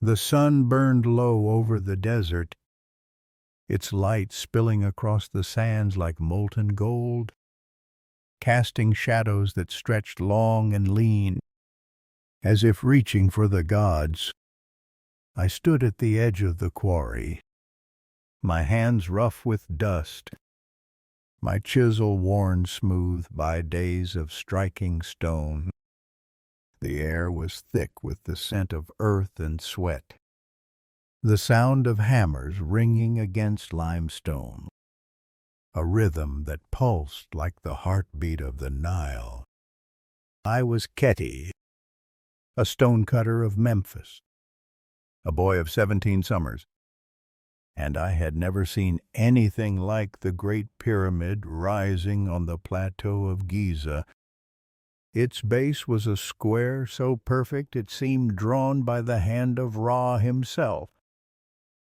The sun burned low over the desert, its light spilling across the sands like molten gold, casting shadows that stretched long and lean, as if reaching for the gods. I stood at the edge of the quarry, my hands rough with dust, my chisel worn smooth by days of striking stone. The air was thick with the scent of earth and sweat, the sound of hammers ringing against limestone, a rhythm that pulsed like the heartbeat of the Nile. I was Khety, a stonecutter of Memphis, a boy of 17 summers, and I had never seen anything like the Great Pyramid rising on the plateau of Giza. Its base was a square so perfect it seemed drawn by the hand of Ra himself,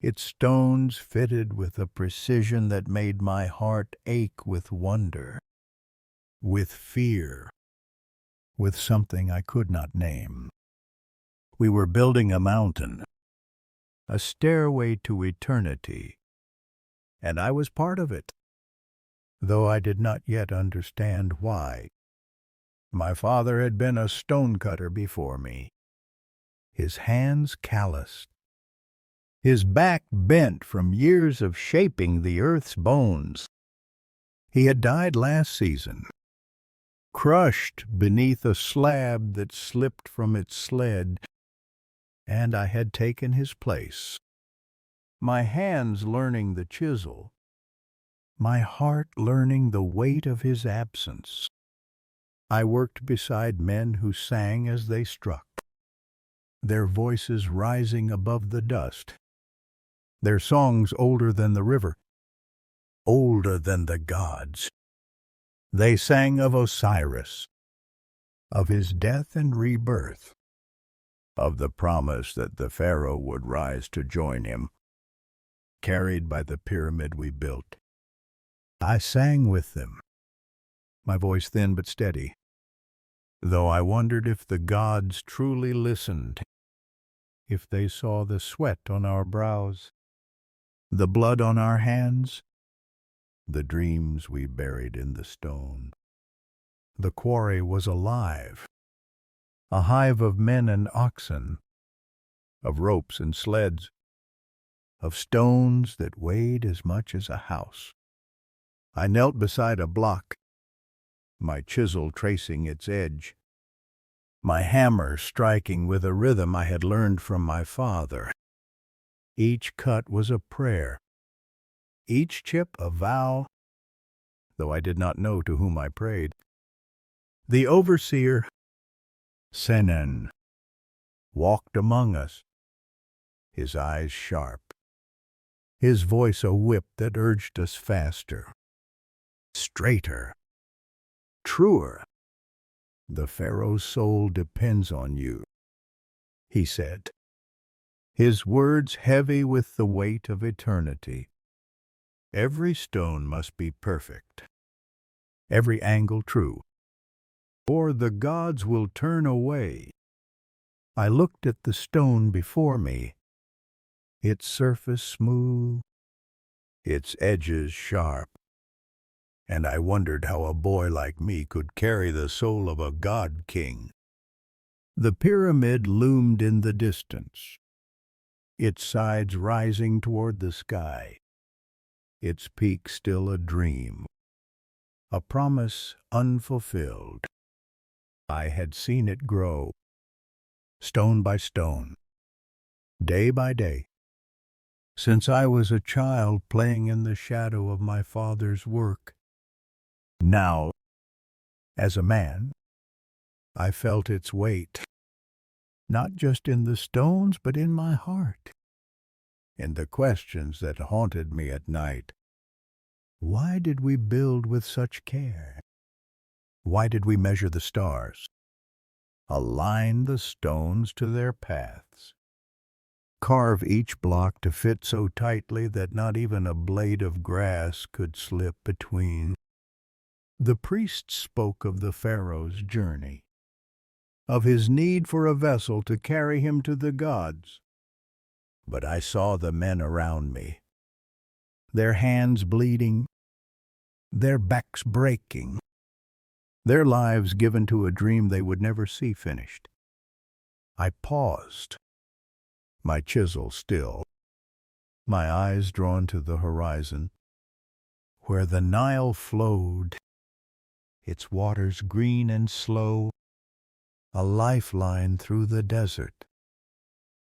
its stones fitted with a precision that made my heart ache with wonder, with fear, with something I could not name. We were building a mountain, a stairway to eternity, and I was part of it, though I did not yet understand why. My father had been a stonecutter before me, his hands calloused, his back bent from years of shaping the earth's bones. He had died last season, crushed beneath a slab that slipped from its sled, and I had taken his place, my hands learning the chisel, my heart learning the weight of his absence. I worked beside men who sang as they struck, their voices rising above the dust, their songs older than the river, older than the gods. They sang of Osiris, of his death and rebirth, of the promise that the pharaoh would rise to join him, carried by the pyramid we built. I sang with them, my voice thin but steady, though I wondered if the gods truly listened, if they saw the sweat on our brows, the blood on our hands, the dreams we buried in the stone. The quarry was alive, a hive of men and oxen, of ropes and sleds, of stones that weighed as much as a house. I knelt beside a block, my chisel tracing its edge, my hammer striking with a rhythm I had learned from my father. Each cut was a prayer, each chip a vow, though I did not know to whom I prayed. The overseer, Senen, walked among us, his eyes sharp, his voice a whip that urged us faster, straighter, truer. The pharaoh's soul depends on you, he said, his words heavy with the weight of eternity. Every stone must be perfect, every angle true, or the gods will turn away. I looked at the stone before me, its surface smooth, its edges sharp, and I wondered how a boy like me could carry the soul of a god-king. The pyramid loomed in the distance, its sides rising toward the sky, its peak still a dream, a promise unfulfilled. I had seen it grow, stone by stone, day by day, since I was a child playing in the shadow of my father's work. Now, as a man, I felt its weight, not just in the stones, but in my heart, in the questions that haunted me at night. Why did we build with such care? Why did we measure the stars, align the stones to their paths, carve each block to fit so tightly that not even a blade of grass could slip between? The priest spoke of the pharaoh's journey, of his need for a vessel to carry him to the gods. But I saw the men around me, their hands bleeding, their backs breaking, their lives given to a dream they would never see finished. I paused, my chisel still, my eyes drawn to the horizon, where the Nile flowed, its waters green and slow, a lifeline through the desert.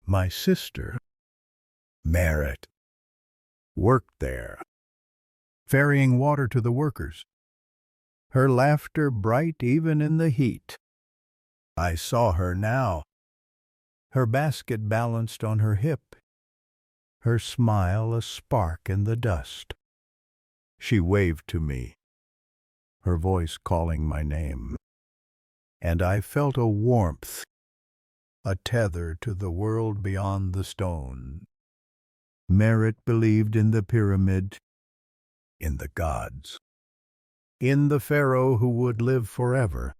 My sister, Merit, worked there, ferrying water to the workers, her laughter bright even in the heat. I saw her now, her basket balanced on her hip, her smile a spark in the dust. She waved to me, her voice calling my name, and I felt a warmth, a tether to the world beyond the stone. Merit believed in the pyramid, in the gods, in the pharaoh who would live forever.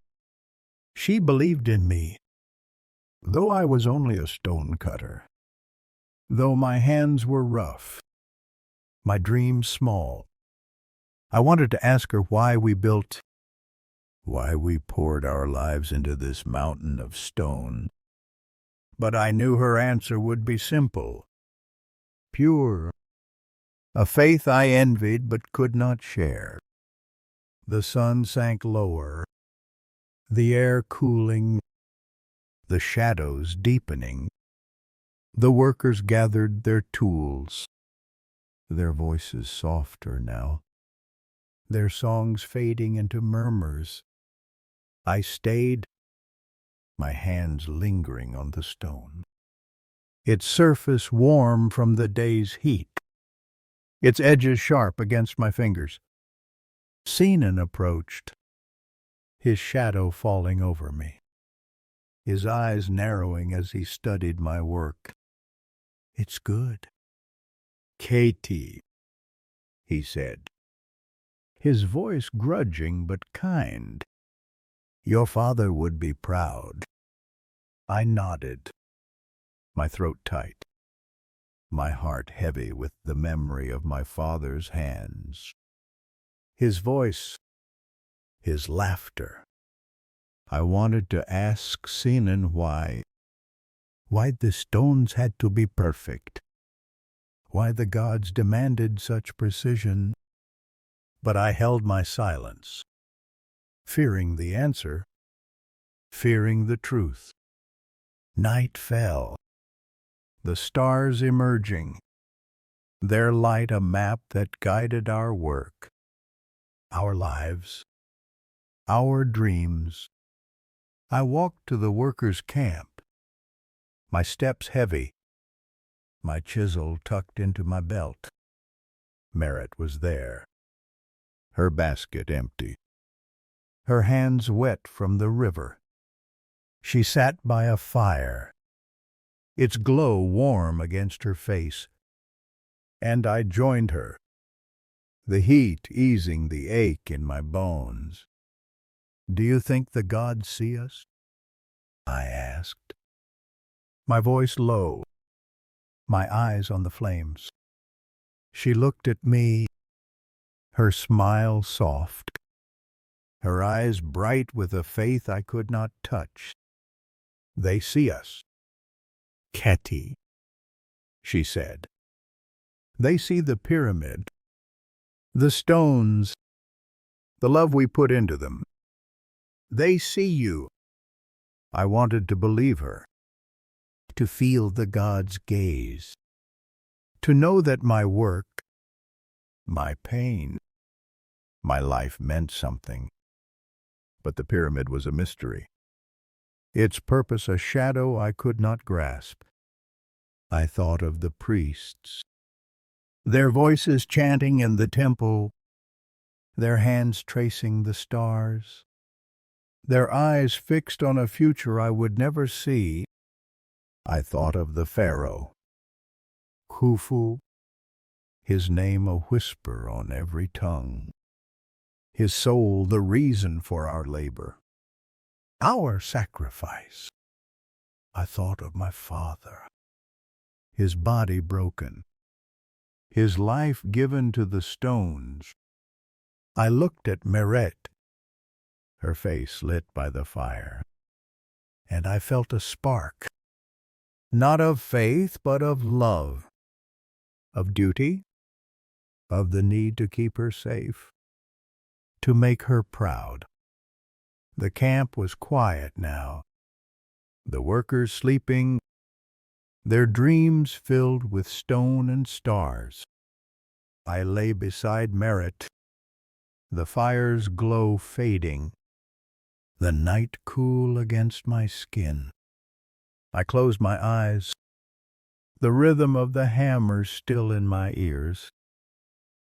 She believed in me, though I was only a stonecutter, though my hands were rough, my dreams small. I wanted to ask her why we built, why we poured our lives into this mountain of stone. But I knew her answer would be simple, pure, a faith I envied but could not share. The sun sank lower, the air cooling, the shadows deepening. The workers gathered their tools, their voices softer now, their songs fading into murmurs. I stayed, my hands lingering on the stone, its surface warm from the day's heat, its edges sharp against my fingers. Sinan approached, his shadow falling over me, his eyes narrowing as he studied my work. "It's good, Khety," he said, his voice grudging but kind. "Your father would be proud." I nodded, my throat tight, my heart heavy with the memory of my father's hands. His voice, his laughter. I wanted to ask Sinan why the stones had to be perfect, why the gods demanded such precision. But I held my silence, fearing the answer, fearing the truth. Night fell, the stars emerging, their light a map that guided our work, our lives, our dreams. I walked to the workers' camp, my steps heavy, my chisel tucked into my belt. Merit was there, her basket empty, her hands wet from the river. She sat by a fire, its glow warm against her face, and I joined her, the heat easing the ache in my bones. "Do you think the gods see us?" I asked, my voice low, my eyes on the flames. She looked at me, her smile soft, her eyes bright with a faith I could not touch. "They see us, Khety," she said. "They see the pyramid, the stones, the love we put into them. They see you." I wanted to believe her, to feel the gods' gaze, to know that my work, my pain, my life meant something. But the pyramid was a mystery, its purpose a shadow I could not grasp. I thought of the priests, their voices chanting in the temple, their hands tracing the stars, their eyes fixed on a future I would never see. I thought of the pharaoh, Khufu, his name a whisper on every tongue, his soul the reason for our labor, our sacrifice. I thought of my father, his body broken, his life given to the stones. I looked at Meret, her face lit by the fire, and I felt a spark, not of faith, but of love, of duty, of the need to keep her safe, to make her proud. The camp was quiet now, the workers sleeping, their dreams filled with stone and stars. I lay beside Meret, the fire's glow fading, the night cool against my skin. I closed my eyes, the rhythm of the hammer still in my ears,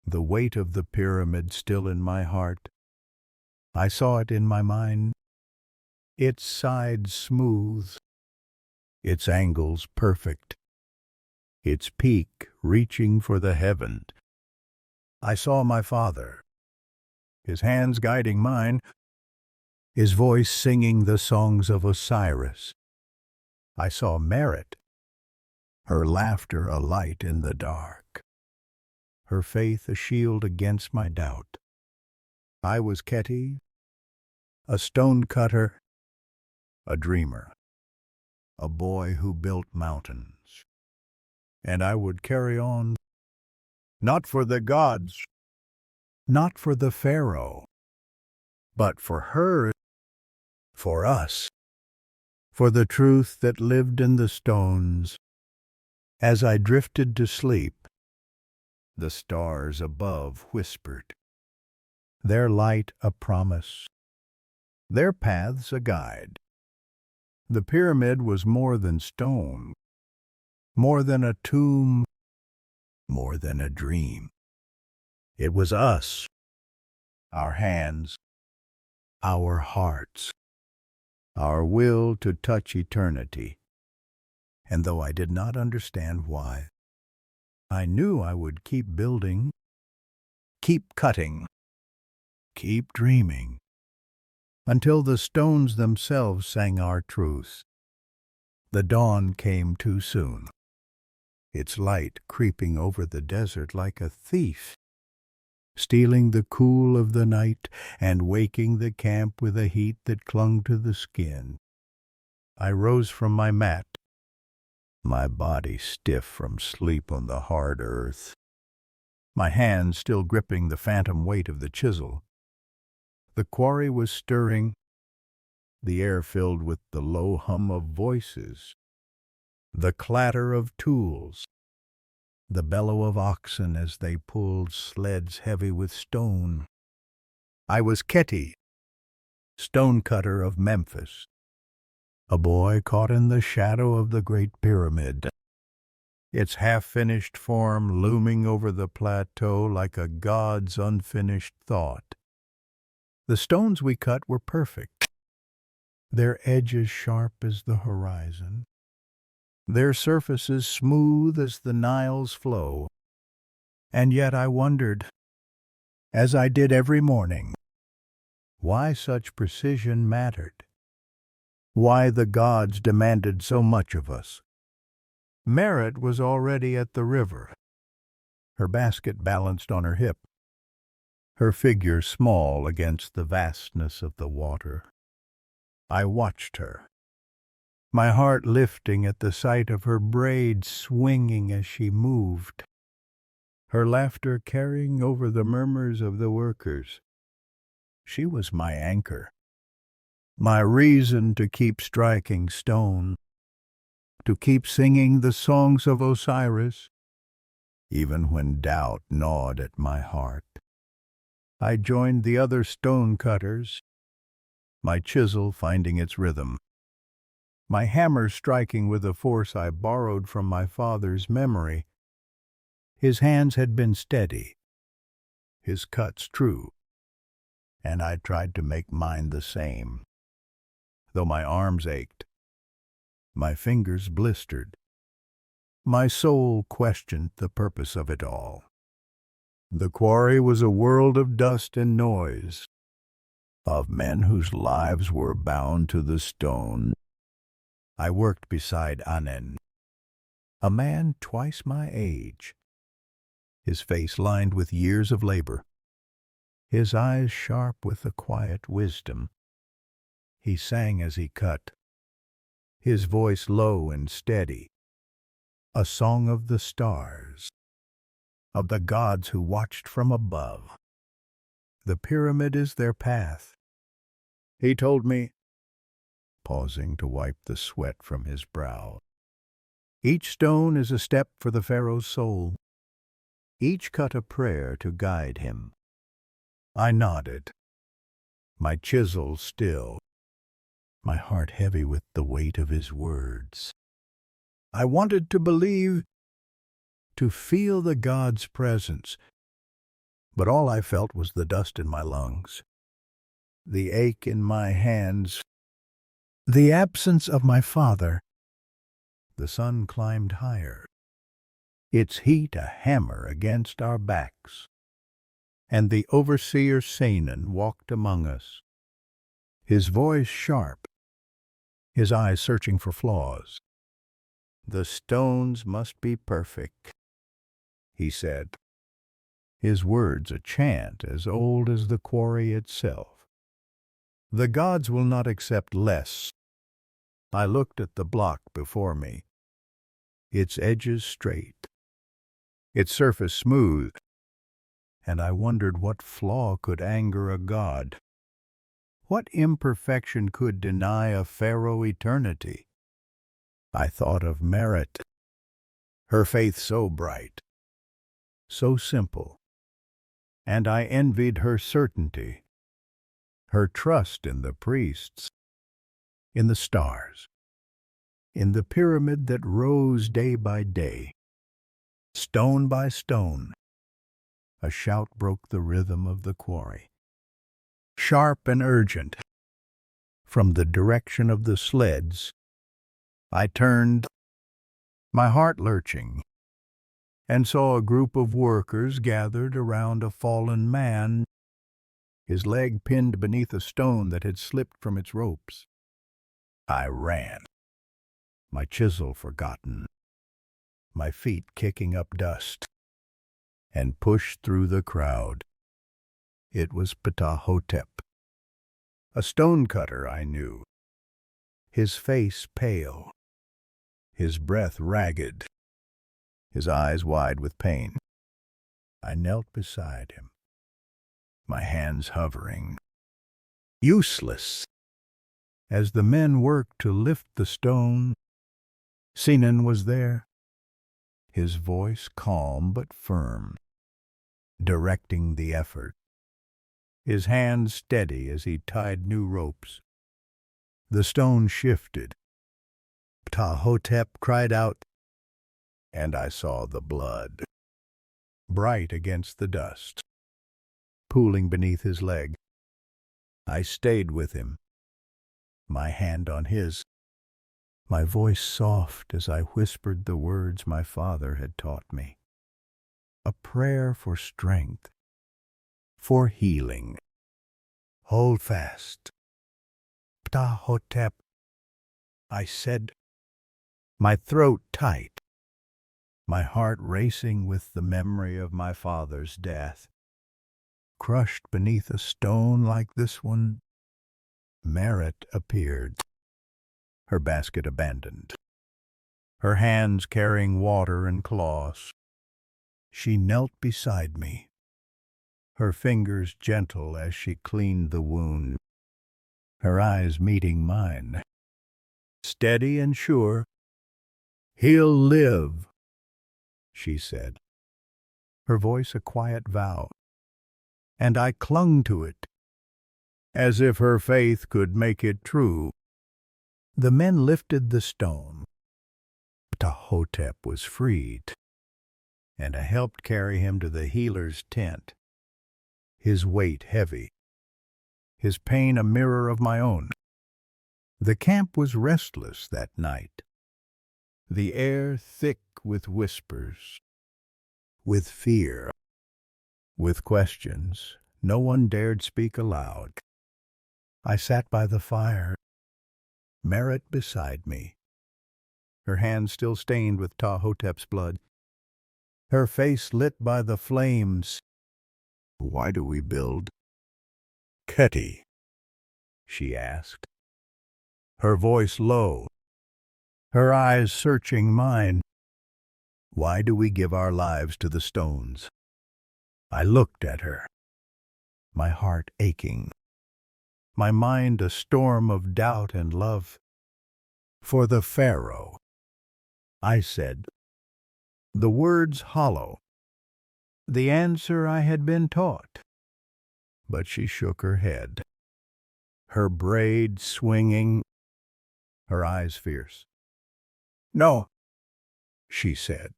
the weight of the pyramid still in my heart. I saw it in my mind, its sides smooth, its angles perfect, its peak reaching for the heaven. I saw my father, his hands guiding mine, his voice singing the songs of Osiris. I saw Meret, her laughter a light in the dark, her faith a shield against my doubt. I was Khety, a stonecutter, a dreamer, a boy who built mountains. And I would carry on, not for the gods, not for the pharaoh, but for her, for us, for the truth that lived in the stones. As I drifted to sleep, the stars above whispered, their light a promise, their paths a guide. The pyramid was more than stone, more than a tomb, more than a dream. It was us, our hands, our hearts, our will to touch eternity. And though I did not understand why, I knew I would keep building, keep cutting, keep dreaming, until the stones themselves sang our truth. The dawn came too soon, its light creeping over the desert like a thief, stealing the cool of the night and waking the camp with a heat that clung to the skin. I rose from my mat, my body stiff from sleep on the hard earth, my hands still gripping the phantom weight of the chisel. The quarry was stirring, the air filled with the low hum of voices, the clatter of tools, the bellow of oxen as they pulled sleds heavy with stone. I was Khety, stonecutter of Memphis, a boy caught in the shadow of the Great Pyramid, its half-finished form looming over the plateau like a god's unfinished thought. The stones we cut were perfect, their edges sharp as the horizon, their surfaces smooth as the Nile's flow. And yet I wondered, as I did every morning, why such precision mattered, why the gods demanded so much of us. Meret was already at the river, her basket balanced on her hip, her figure small against the vastness of the water. I watched her, my heart lifting at the sight of her braids swinging as she moved, her laughter carrying over the murmurs of the workers. She was my anchor, my reason to keep striking stone, to keep singing the songs of Osiris, even when doubt gnawed at my heart. I joined the other stonecutters, my chisel finding its rhythm, my hammer striking with a force I borrowed from my father's memory. His hands had been steady, his cuts true, and I tried to make mine the same. Though my arms ached, my fingers blistered, my soul questioned the purpose of it all. The quarry was a world of dust and noise, of men whose lives were bound to the stone. I worked beside Anen, a man twice my age, his face lined with years of labor, his eyes sharp with a quiet wisdom. He sang as he cut, his voice low and steady, a song of the stars, of the gods who watched from above. The pyramid is their path, he told me, pausing to wipe the sweat from his brow. Each stone is a step for the pharaoh's soul, each cut a prayer to guide him. I nodded, my chisel still, my heart heavy with the weight of his words. I wanted to believe, to feel the God's presence, but all I felt was the dust in my lungs, the ache in my hands, the absence of my father. The sun climbed higher, its heat a hammer against our backs, and the overseer Sainan walked among us, his voice sharp, his eyes searching for flaws. The stones must be perfect, he said, his words a chant as old as the quarry itself. The gods will not accept less. I looked at the block before me, its edges straight, its surface smooth, and I wondered what flaw could anger a god. What imperfection could deny a pharaoh eternity? I thought of Merit, her faith so bright, so simple, and I envied her certainty, her trust in the priests, in the stars, in the pyramid that rose day by day, stone by stone. A shout broke the rhythm of the quarry, sharp and urgent. From the direction of the sleds, I turned, my heart lurching, and saw a group of workers gathered around a fallen man, his leg pinned beneath a stone that had slipped from its ropes. I ran, my chisel forgotten, my feet kicking up dust, and pushed through the crowd. It was Ptahhotep, a stonecutter I knew, his face pale, his breath ragged, his eyes wide with pain. I knelt beside him, my hands hovering, useless. As the men worked to lift the stone, Sainan was there, his voice calm but firm, directing the effort, his hands steady as he tied new ropes. The stone shifted. Ptahhotep cried out, and I saw the blood, bright against the dust, pooling beneath his leg. I stayed with him, my hand on his, my voice soft as I whispered the words my father had taught me. A prayer for strength, for healing. Hold fast, Ptahhotep, I said, my throat tight, my heart racing with the memory of my father's death. Crushed beneath a stone like this one, Merit appeared, her basket abandoned, her hands carrying water and cloths. She knelt beside me, her fingers gentle as she cleaned the wound, her eyes meeting mine, steady and sure. He'll live, she said, her voice a quiet vow, and I clung to it, as if her faith could make it true. The men lifted the stone. Ptahhotep was freed, and I helped carry him to the healer's tent, his weight heavy, his pain a mirror of my own. The camp was restless that night, the air thick with whispers, with fear, with questions. No one dared speak aloud. I sat by the fire, Merit beside me, her hands still stained with Ptahhotep's blood, her face lit by the flames. "Why do we build?" "Khety," she asked, her voice low, her eyes searching mine. "Why do we give our lives to the stones?" I looked at her, my heart aching, my mind a storm of doubt and love. "For the Pharaoh," I said, the words hollow, the answer I had been taught. But she shook her head, her braid swinging, her eyes fierce. "No," she said,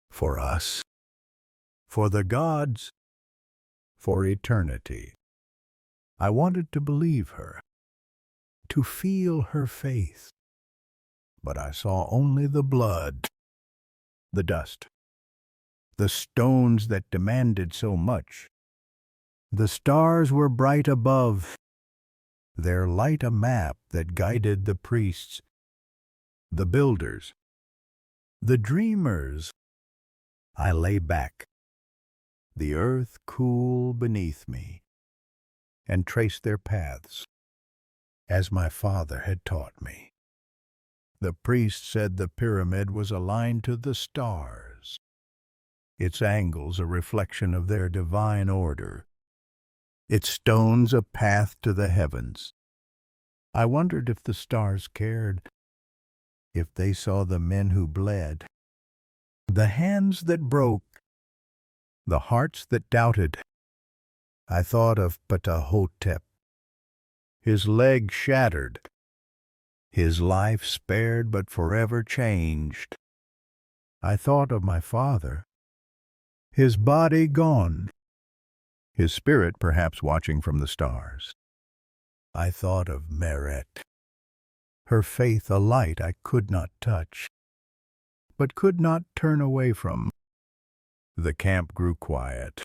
"for us, for the gods, for eternity." I wanted to believe her, to feel her faith, but I saw only the blood, the dust, the stones that demanded so much. The stars were bright above, their light a map that guided the priests, the builders, the dreamers. I lay back, the earth cool beneath me, and traced their paths, as my father had taught me. The priest said the pyramid was aligned to the stars, its angles a reflection of their divine order, its stones a path to the heavens. I wondered if the stars cared, if they saw the men who bled, the hands that broke, the hearts that doubted. I thought of Ptahhotep, his leg shattered, his life spared but forever changed. I thought of my father, his body gone, his spirit perhaps watching from the stars. I thought of Meret, her faith a light I could not touch, but could not turn away from. The camp grew quiet,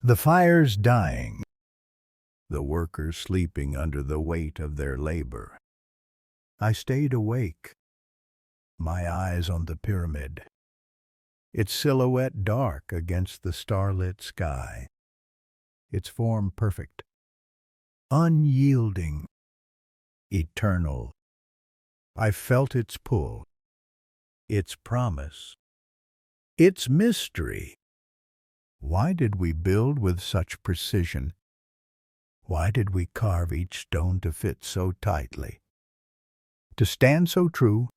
the fires dying, the workers sleeping under the weight of their labor. I stayed awake, my eyes on the pyramid, its silhouette dark against the starlit sky, its form perfect, unyielding, eternal. I felt its pull, its promise, its mystery. Why did we build with such precision? Why did we carve each stone to fit so tightly, to stand so true?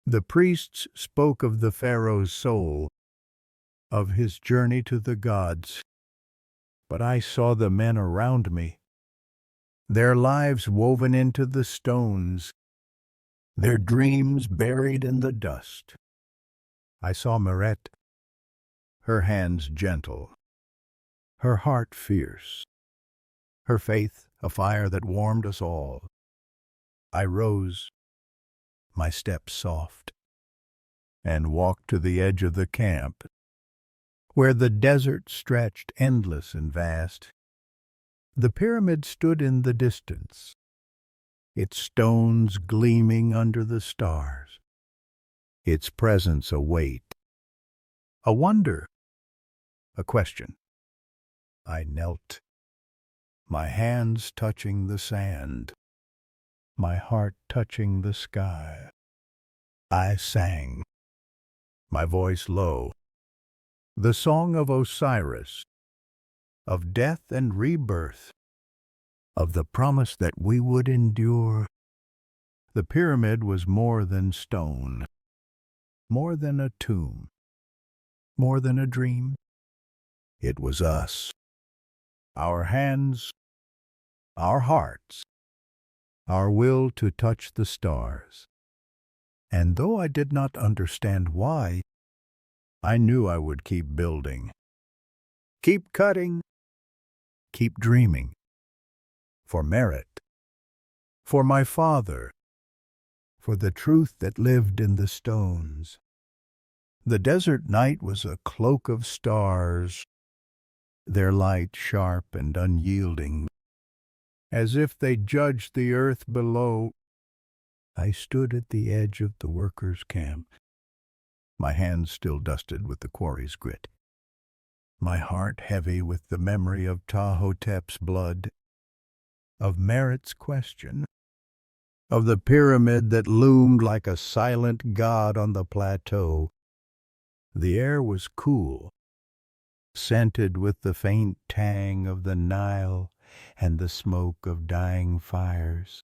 The priests spoke of the Pharaoh's soul, of his journey to the gods, but I saw the men around me, their lives woven into the stones, their dreams buried in the dust. I saw Meret, her hands gentle, her heart fierce, her faith a fire that warmed us all. I rose, my steps soft, and walked to the edge of the camp, where the desert stretched endless and vast. The pyramid stood in the distance, its stones gleaming under the stars, its presence a weight, a wonder, a question. I knelt, my hands touching the sand, my heart touching the sky. I sang, my voice low, the song of Osiris, of death and rebirth, of the promise that we would endure. The pyramid was more than stone, more than a tomb, more than a dream. It was us, our hands, our hearts, our will to touch the stars. And though I did not understand why, I knew I would keep building, keep cutting, keep dreaming. For Meret, for my father, for the truth that lived in the stones. The desert night was a cloak of stars, their light sharp and unyielding, as if they judged the earth below. I stood at the edge of the workers' camp, my hands still dusted with the quarry's grit, my heart heavy with the memory of Ptahhotep's blood, of Merit's question, of the pyramid that loomed like a silent god on the plateau. The air was cool, scented with the faint tang of the Nile and the smoke of dying fires.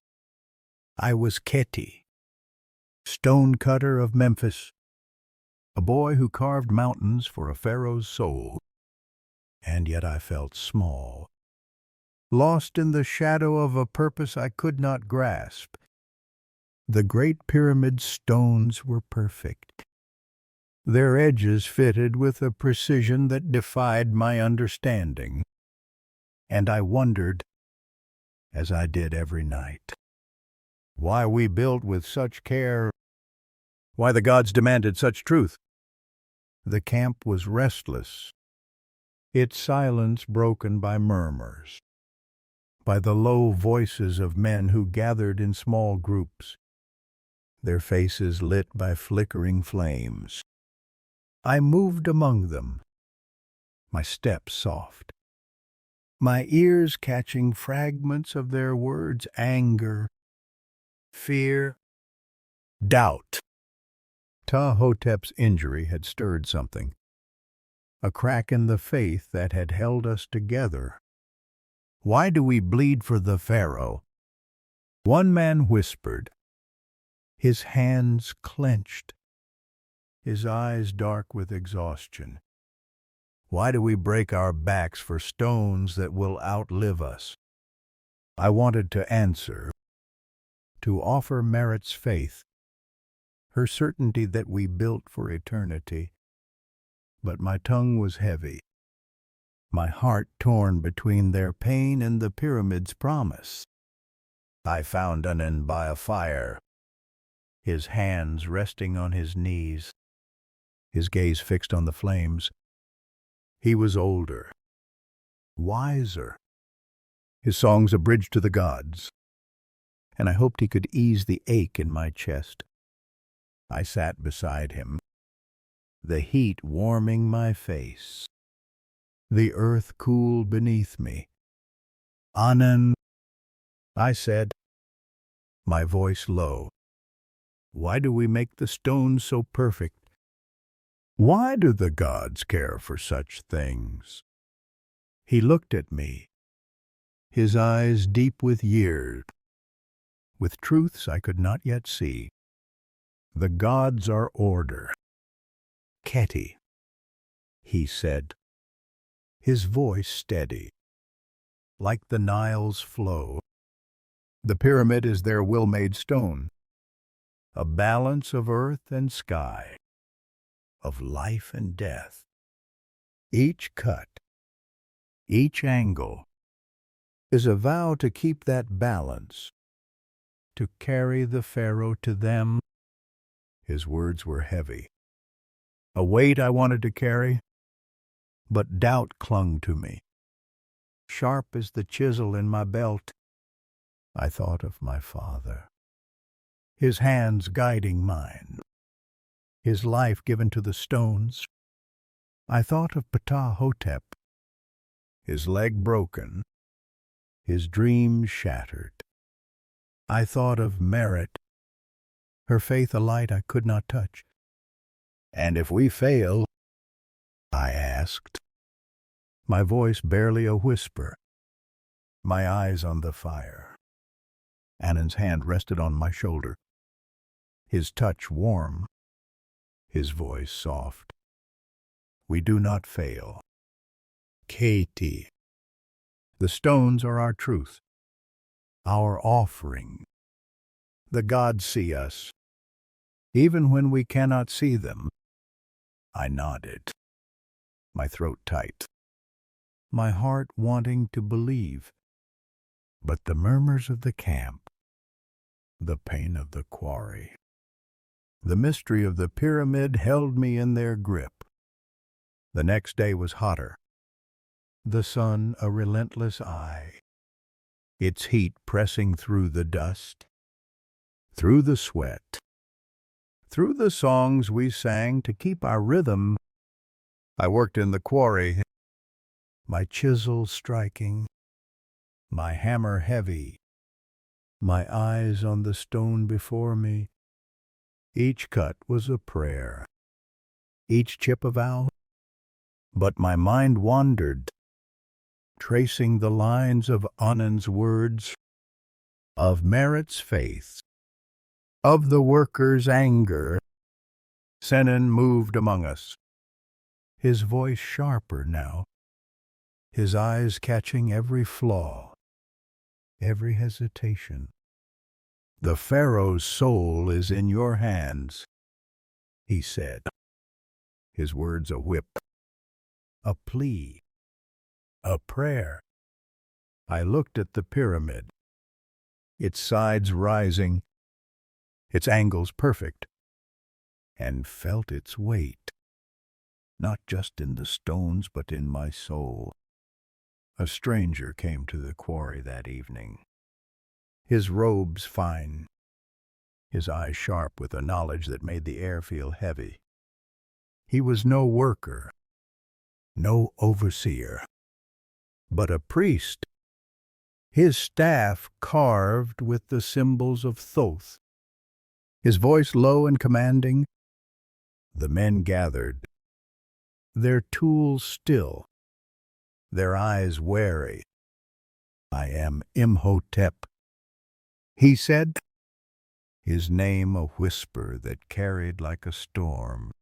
I was Khety, stonecutter of Memphis, a boy who carved mountains for a pharaoh's soul. And yet I felt small, lost in the shadow of a purpose I could not grasp. The great pyramid stones were perfect, their edges fitted with a precision that defied my understanding. And I wondered, as I did every night, why we built with such care, why the gods demanded such truth. The camp was restless, its silence broken by murmurs, by the low voices of men who gathered in small groups, their faces lit by flickering flames. I moved among them, my steps soft, my ears catching fragments of their words: anger, fear, doubt. Ptahhotep's injury had stirred something, a crack in the faith that had held us together. Why do we bleed for the pharaoh? One man whispered, his hands clenched, his eyes dark with exhaustion. Why do we break our backs for stones that will outlive us? I wanted to answer, to offer Merit's faith, her certainty that we built for eternity. But my tongue was heavy, my heart torn between their pain and the pyramid's promise. I found Anan by a fire, his hands resting on his knees, his gaze fixed on the flames. He was older, wiser, his songs a bridge to the gods, and I hoped he could ease the ache in my chest. I sat beside him, the heat warming my face, the earth cool beneath me. Anan, I said, my voice low, why do we make the stones so perfect? Why do the gods care for such things? He looked at me, his eyes deep with years, with truths I could not yet see. The gods are order. Khety, he said, his voice steady, like the Nile's flow. The pyramid is their will-made stone, a balance of earth and sky, of life and death. Each cut, each angle, is a vow to keep that balance, to carry the pharaoh to them. His words were heavy, a weight I wanted to carry, but doubt clung to me. Sharp as the chisel in my belt, I thought of my father, his hands guiding mine, his life given to the stones. I thought of Ptahhotep, his leg broken, his dreams shattered. I thought of Merit, her faith a light I could not touch. And if we fail, I asked, my voice barely a whisper, my eyes on the fire. Anan's hand rested on my shoulder, his touch warm, his voice soft. We do not fail. Khety. The stones are our truth, our offering. The gods see us, even when we cannot see them. I nodded, my throat tight, my heart wanting to believe. But the murmurs of the camp, the pain of the quarry, the mystery of the pyramid held me in their grip. The next day was hotter, the sun a relentless eye, its heat pressing through the dust. through the sweat, through the songs we sang to keep our rhythm. I worked in the quarry, my chisel striking, my hammer heavy, my eyes on the stone before me. Each cut was a prayer, each chip a vow. But my mind wandered, tracing the lines of Anand's words, of Merit's faith, of the worker's anger. Senan moved among us, his voice sharper now, his eyes catching every flaw, every hesitation. "The Pharaoh's soul is in your hands," he said, his words a whip, a plea, a prayer. I looked at the pyramid, its sides rising, its angles perfect, and felt its weight, not just in the stones but in my soul. A stranger came to the quarry that evening, his robes fine, his eyes sharp with a knowledge that made the air feel heavy. He was no worker, no overseer, but a priest, his staff carved with the symbols of Thoth, his voice low and commanding. The men gathered, their tools still, their eyes wary. "I am Imhotep," he said, his name a whisper that carried like a storm.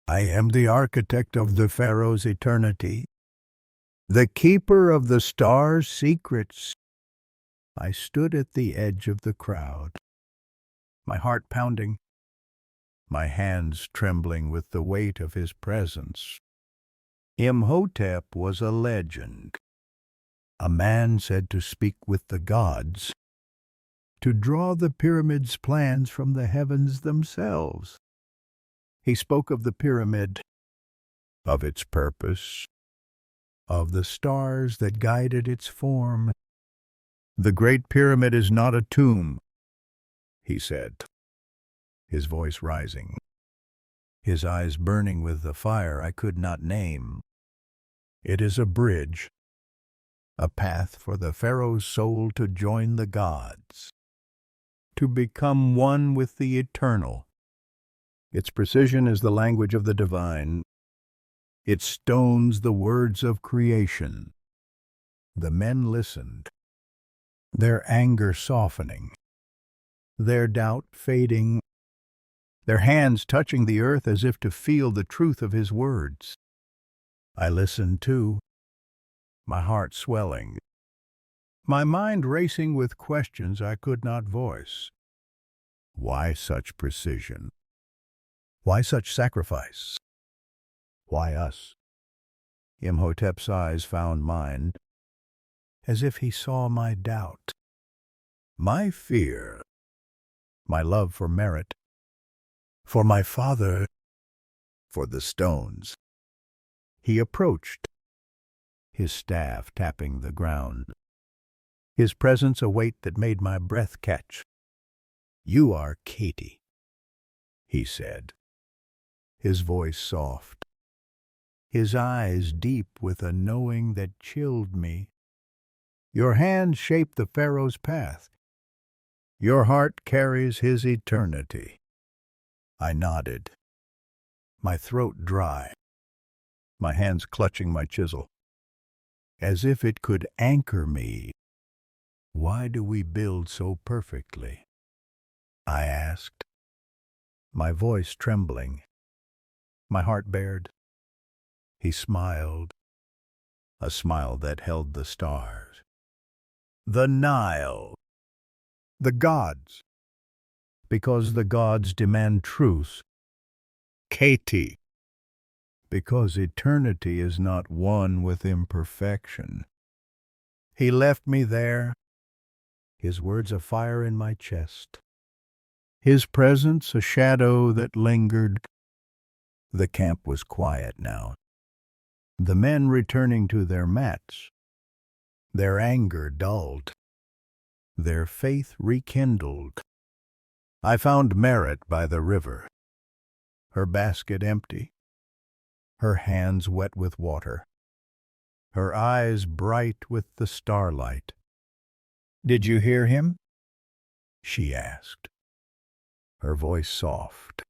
"I am the architect of the Pharaoh's eternity, the keeper of the stars' secrets." I stood at the edge of the crowd, my heart pounding, my hands trembling with the weight of his presence. Imhotep was a legend, a man said to speak with the gods, to draw the pyramid's plans from the heavens themselves. He spoke of the pyramid, of its purpose, of the stars that guided its form. "The Great Pyramid is not a tomb," he said, his voice rising, his eyes burning with the fire I could not name. "It is a bridge, a path for the Pharaoh's soul to join the gods, to become one with the eternal. Its precision is the language of the divine, its stones the words of creation." The men listened, their anger softening, their doubt fading, their hands touching the earth as if to feel the truth of his words. I listened too, my heart swelling, my mind racing with questions I could not voice. Why such precision? Why such sacrifice? Why us? Imhotep's eyes found mine, as if he saw my doubt, my fear, my love for merit, for my father, for the stones. He approached, his staff tapping the ground, his presence a weight that made my breath catch. "You are Khety," he said, his voice soft, his eyes deep with a knowing that chilled me. "Your hand shaped the Pharaoh's path. Your heart carries his eternity." I nodded, my throat dry, my hands clutching my chisel, as if it could anchor me. "Why do we build so perfectly?" I asked, my voice trembling, my heart bared. He smiled, a smile that held the stars. "The Nile, the gods, because the gods demand truth. Khety, because eternity is not one with imperfection." He left me there, his words a fire in my chest, his presence a shadow that lingered. The camp was quiet now, the men returning to their mats, their anger dulled, their faith rekindled. I found Merit by the river, her basket empty, her hands wet with water, her eyes bright with the starlight. "Did you hear him?" she asked, her voice soft,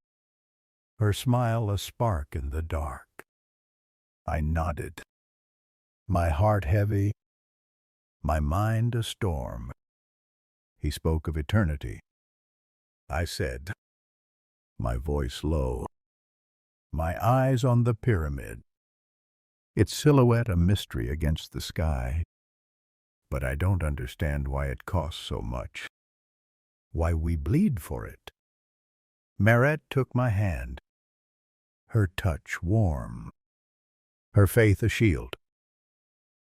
her smile a spark in the dark. I nodded, my heart heavy, my mind a storm. He spoke of eternity. I said, my voice low, my eyes on the pyramid, its silhouette a mystery against the sky. But I don't understand why it costs so much, why we bleed for it. Merit took my hand, her touch warm, her faith a shield.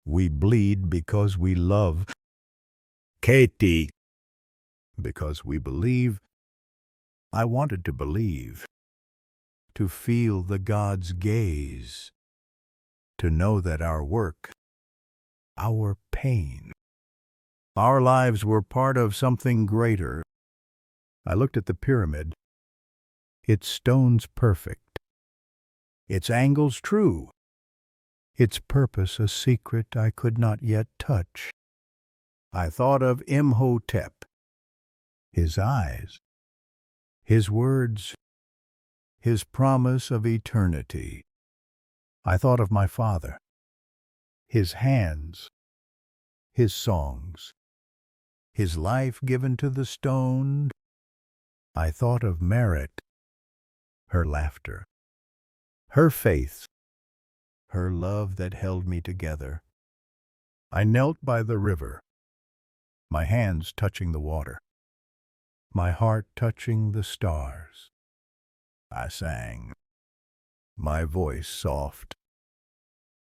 We bleed because we love, Khety, because we believe. I wanted to believe, to feel the God's gaze, to know that our work, our pain, our lives were part of something greater. I looked at the pyramid, its stones perfect, its angles true, its purpose a secret I could not yet touch. I thought of Imhotep, his eyes, his words, his promise of eternity. I thought of my father, his hands, his songs, his life given to the stone. I thought of Merit, her laughter, her faith, her love that held me together. I knelt by the river, my hands touching the water, my heart touching the stars. I sang, my voice soft,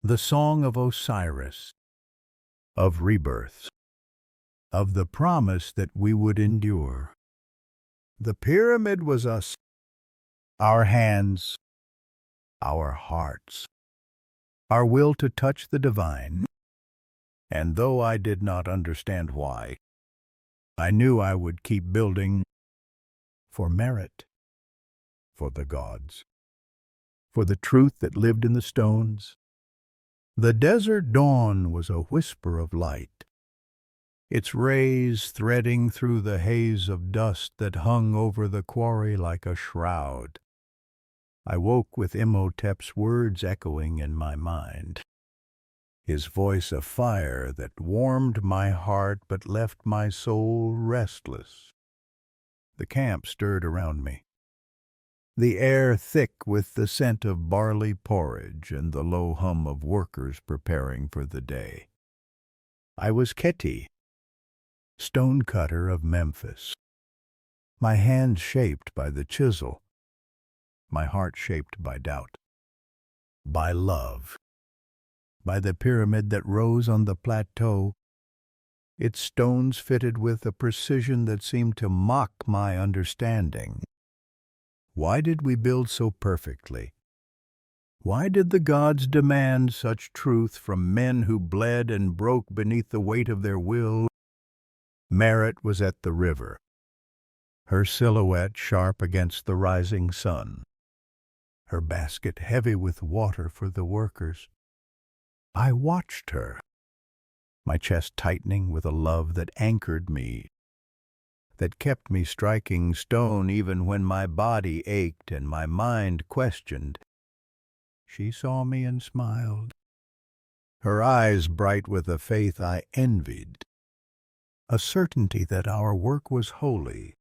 the song of Osiris, of rebirth, of the promise that we would endure. The pyramid was us, our hands, our hearts, our will to touch the divine. And though I did not understand why, I knew I would keep building for Merit, for the gods, for the truth that lived in the stones. The desert dawn was a whisper of light, its rays threading through the haze of dust that hung over the quarry like a shroud. I woke with Imhotep's words echoing in my mind, his voice a fire that warmed my heart but left my soul restless. The camp stirred around me, the air thick with the scent of barley porridge and the low hum of workers preparing for the day. I was Khety, stonecutter of Memphis, my hands shaped by the chisel, my heart shaped by doubt, by love, by the pyramid that rose on the plateau, its stones fitted with a precision that seemed to mock my understanding. Why did we build so perfectly? Why did the gods demand such truth from men who bled and broke beneath the weight of their will? Merit was at the river, her silhouette sharp against the rising sun, her basket heavy with water for the workers. I watched her, my chest tightening with a love that anchored me, that kept me striking stone even when my body ached and my mind questioned. She saw me and smiled, her eyes bright with a faith I envied, a certainty that our work was holy,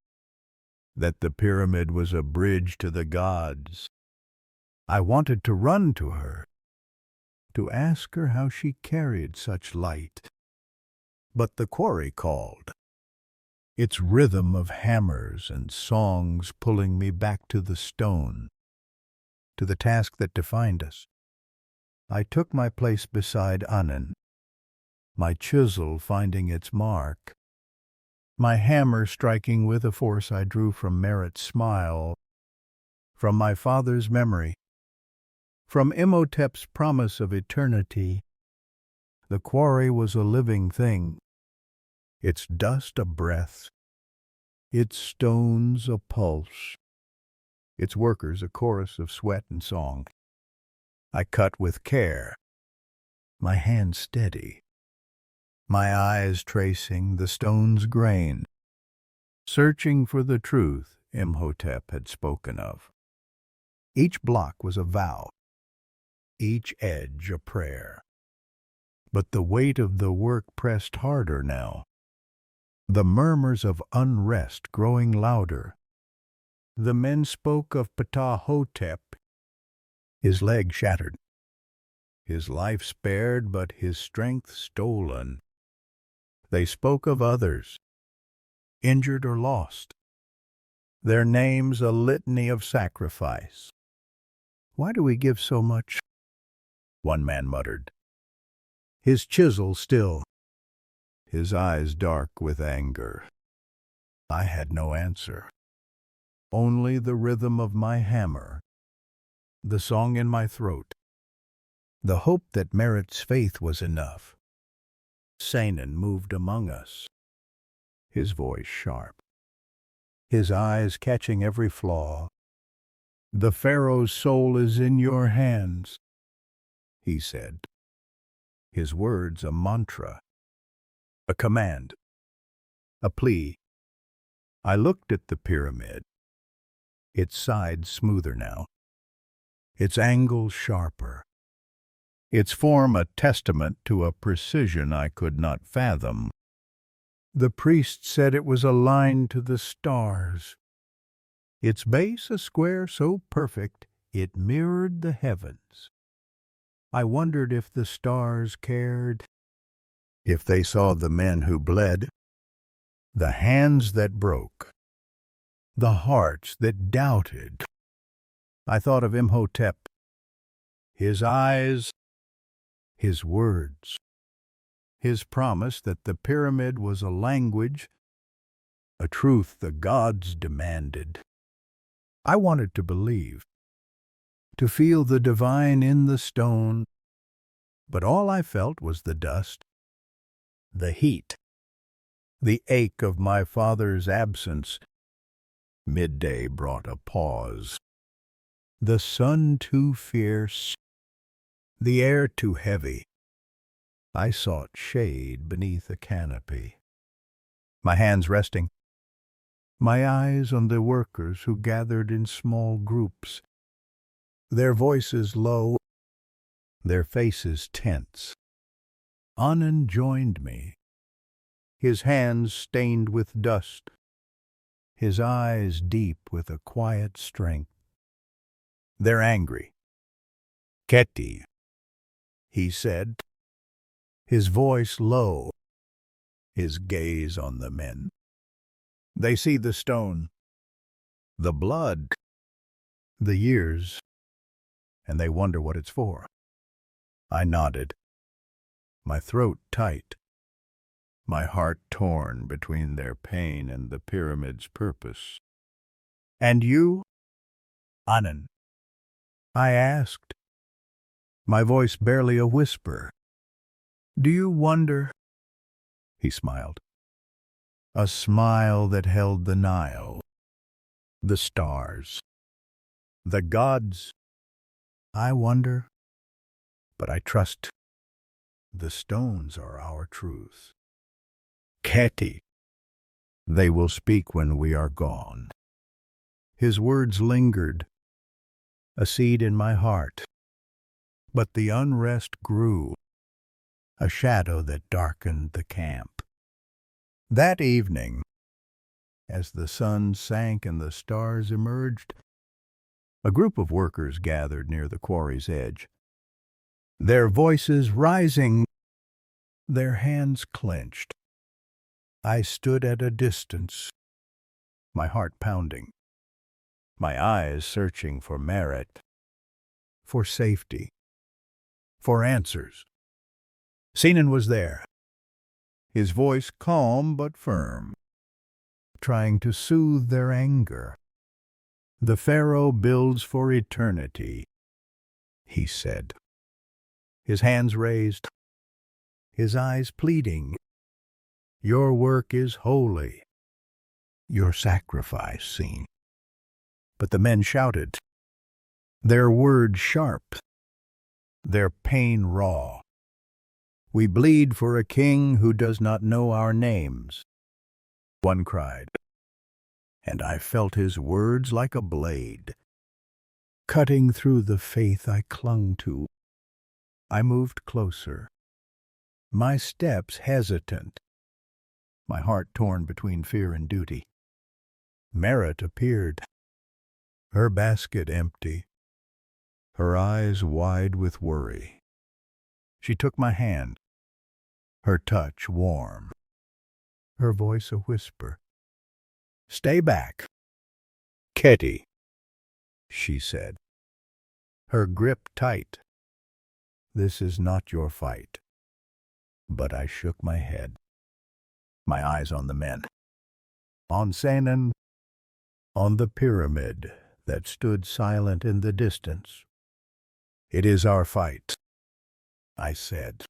that the pyramid was a bridge to the gods. I wanted to run to her, to ask her how she carried such light. But the quarry called, its rhythm of hammers and songs pulling me back to the stone, to the task that defined us. I took my place beside Anan, my chisel finding its mark, my hammer striking with a force I drew from Merit's smile, from my father's memory, from Imhotep's promise of eternity. The quarry was a living thing, its dust a breath, its stones a pulse, its workers a chorus of sweat and song. I cut with care, my hand steady, my eyes tracing the stone's grain, searching for the truth Imhotep had spoken of. Each block was a vow, each edge a prayer. But the weight of the work pressed harder now, the murmurs of unrest growing louder. The men spoke of Ptah-hotep, his leg shattered, his life spared but his strength stolen. They spoke of others, injured or lost, their names a litany of sacrifice. "Why do we give so much?" one man muttered, his chisel still, his eyes dark with anger. I had no answer, only the rhythm of my hammer, the song in my throat, the hope that Merit's faith was enough. Saanen moved among us, his voice sharp, his eyes catching every flaw. "The Pharaoh's soul is in your hands," he said, his words a mantra, a command, a plea. I looked at the pyramid, its sides smoother now, its angles sharper, its form a testament to a precision I could not fathom. The priest said it was aligned to the stars, its base a square so perfect it mirrored the heavens. I wondered if the stars cared, if they saw the men who bled, the hands that broke, the hearts that doubted. I thought of Imhotep, his eyes, his words, his promise that the pyramid was a language, a truth the gods demanded. I wanted to believe, to feel the divine in the stone, but all I felt was the dust, the heat, the ache of my father's absence. Midday brought a pause. The sun too fierce, the air too heavy. I sought shade beneath a canopy, my hands resting, my eyes on the workers who gathered in small groups, their voices low, their faces tense. Anan joined me, his hands stained with dust, his eyes deep with a quiet strength. "They're angry. Khety," he said, his voice low, his gaze on the men. "They see the stone, the blood, the years, and they wonder what it's for." I nodded, my throat tight, my heart torn between their pain and the pyramid's purpose. "And you, Anan?" I asked, my voice barely a whisper. "Do you wonder?" He smiled, a smile that held the Nile, the stars, the gods. "I wonder, but I trust the stones are our truth. Khety, they will speak when we are gone." His words lingered, a seed in my heart, but the unrest grew, a shadow that darkened the camp. That evening, as the sun sank and the stars emerged, a group of workers gathered near the quarry's edge, their voices rising, their hands clenched. I stood at a distance, my heart pounding, my eyes searching for merit, for safety, for answers. Saanen was there, his voice calm but firm, trying to soothe their anger. "The Pharaoh builds for eternity," he said, his hands raised, his eyes pleading. "Your work is holy. your sacrifice scene. But the men shouted, their words sharp, their pain raw. We bleed for a king who does not know our names. One cried, and I felt his words like a blade, cutting through the faith I clung to. I moved closer, my steps hesitant, my heart torn between fear and duty. Merit appeared, her basket empty, her eyes wide with worry. She took my hand, her touch warm, her voice a whisper. Stay back, Khety, she said, her grip tight. This is not your fight. But I shook my head, my eyes on the men, on Sanan, on the pyramid that stood silent in the distance. It is our fight, I said,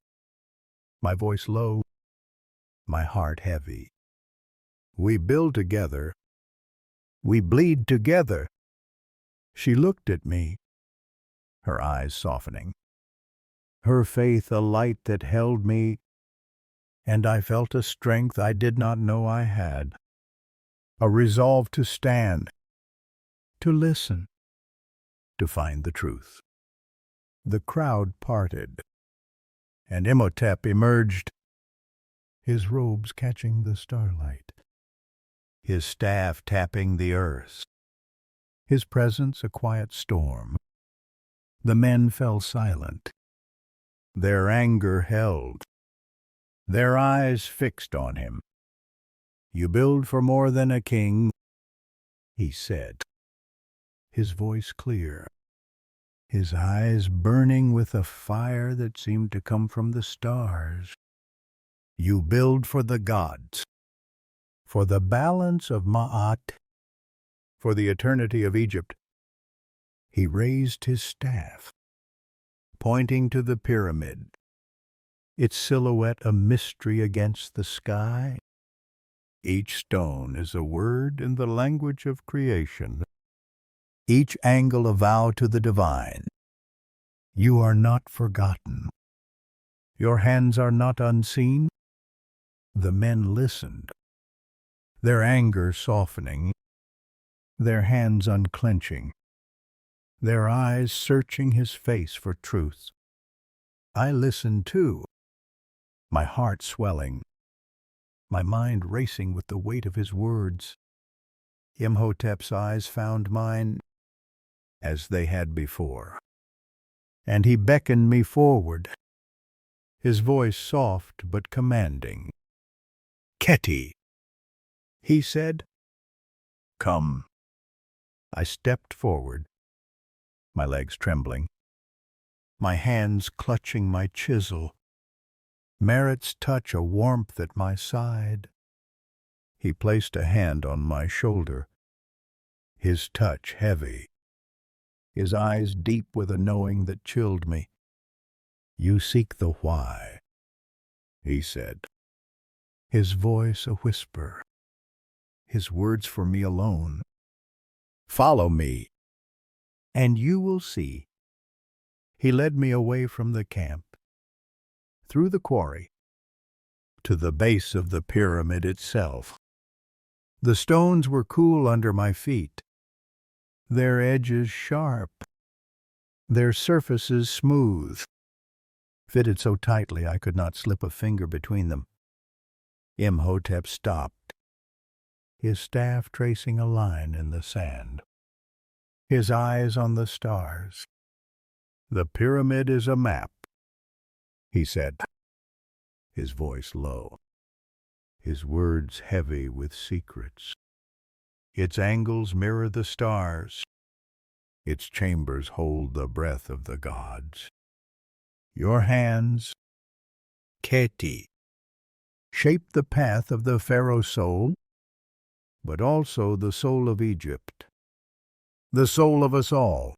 my voice low, my heart heavy. We build together, we bleed together. She looked at me, her eyes softening, her faith a light that held me, and I felt a strength I did not know I had, a resolve to stand, to listen, to find the truth. The crowd parted, and Imhotep emerged, his robes catching the starlight, his staff tapping the earth, his presence a quiet storm. The men fell silent, their anger held, their eyes fixed on him. You build for more than a king, he said, his voice clear, his eyes burning with a fire that seemed to come from the stars. You build for the gods, for the balance of Ma'at, for the eternity of Egypt. He raised his staff, pointing to the pyramid, its silhouette a mystery against the sky. Each stone is a word in the language of creation, each angle a vow to the divine. You are not forgotten. Your hands are not unseen. The men listened, their anger softening, their hands unclenching, their eyes searching his face for truth. I listened too, my heart swelling, my mind racing with the weight of his words. Imhotep's eyes found mine as they had before, and he beckoned me forward, his voice soft but commanding. Khety, he said, come. I stepped forward, my legs trembling, my hands clutching my chisel, Merit's touch a warmth at my side. He placed a hand on my shoulder, his touch heavy, his eyes deep with a knowing that chilled me. You seek the why, he said, his voice a whisper, his words for me alone. Follow me, and you will see. He led me away from the camp, through the quarry, to the base of the pyramid itself. The stones were cool under my feet, their edges sharp, their surfaces smooth, fitted so tightly I could not slip a finger between them. Imhotep stopped, his staff tracing a line in the sand, his eyes on the stars. The pyramid is a map, he said, his voice low, his words heavy with secrets. Its angles mirror the stars, its chambers hold the breath of the gods. Your hands, Khety, shape the path of the pharaoh's soul, but also the soul of Egypt, the soul of us all.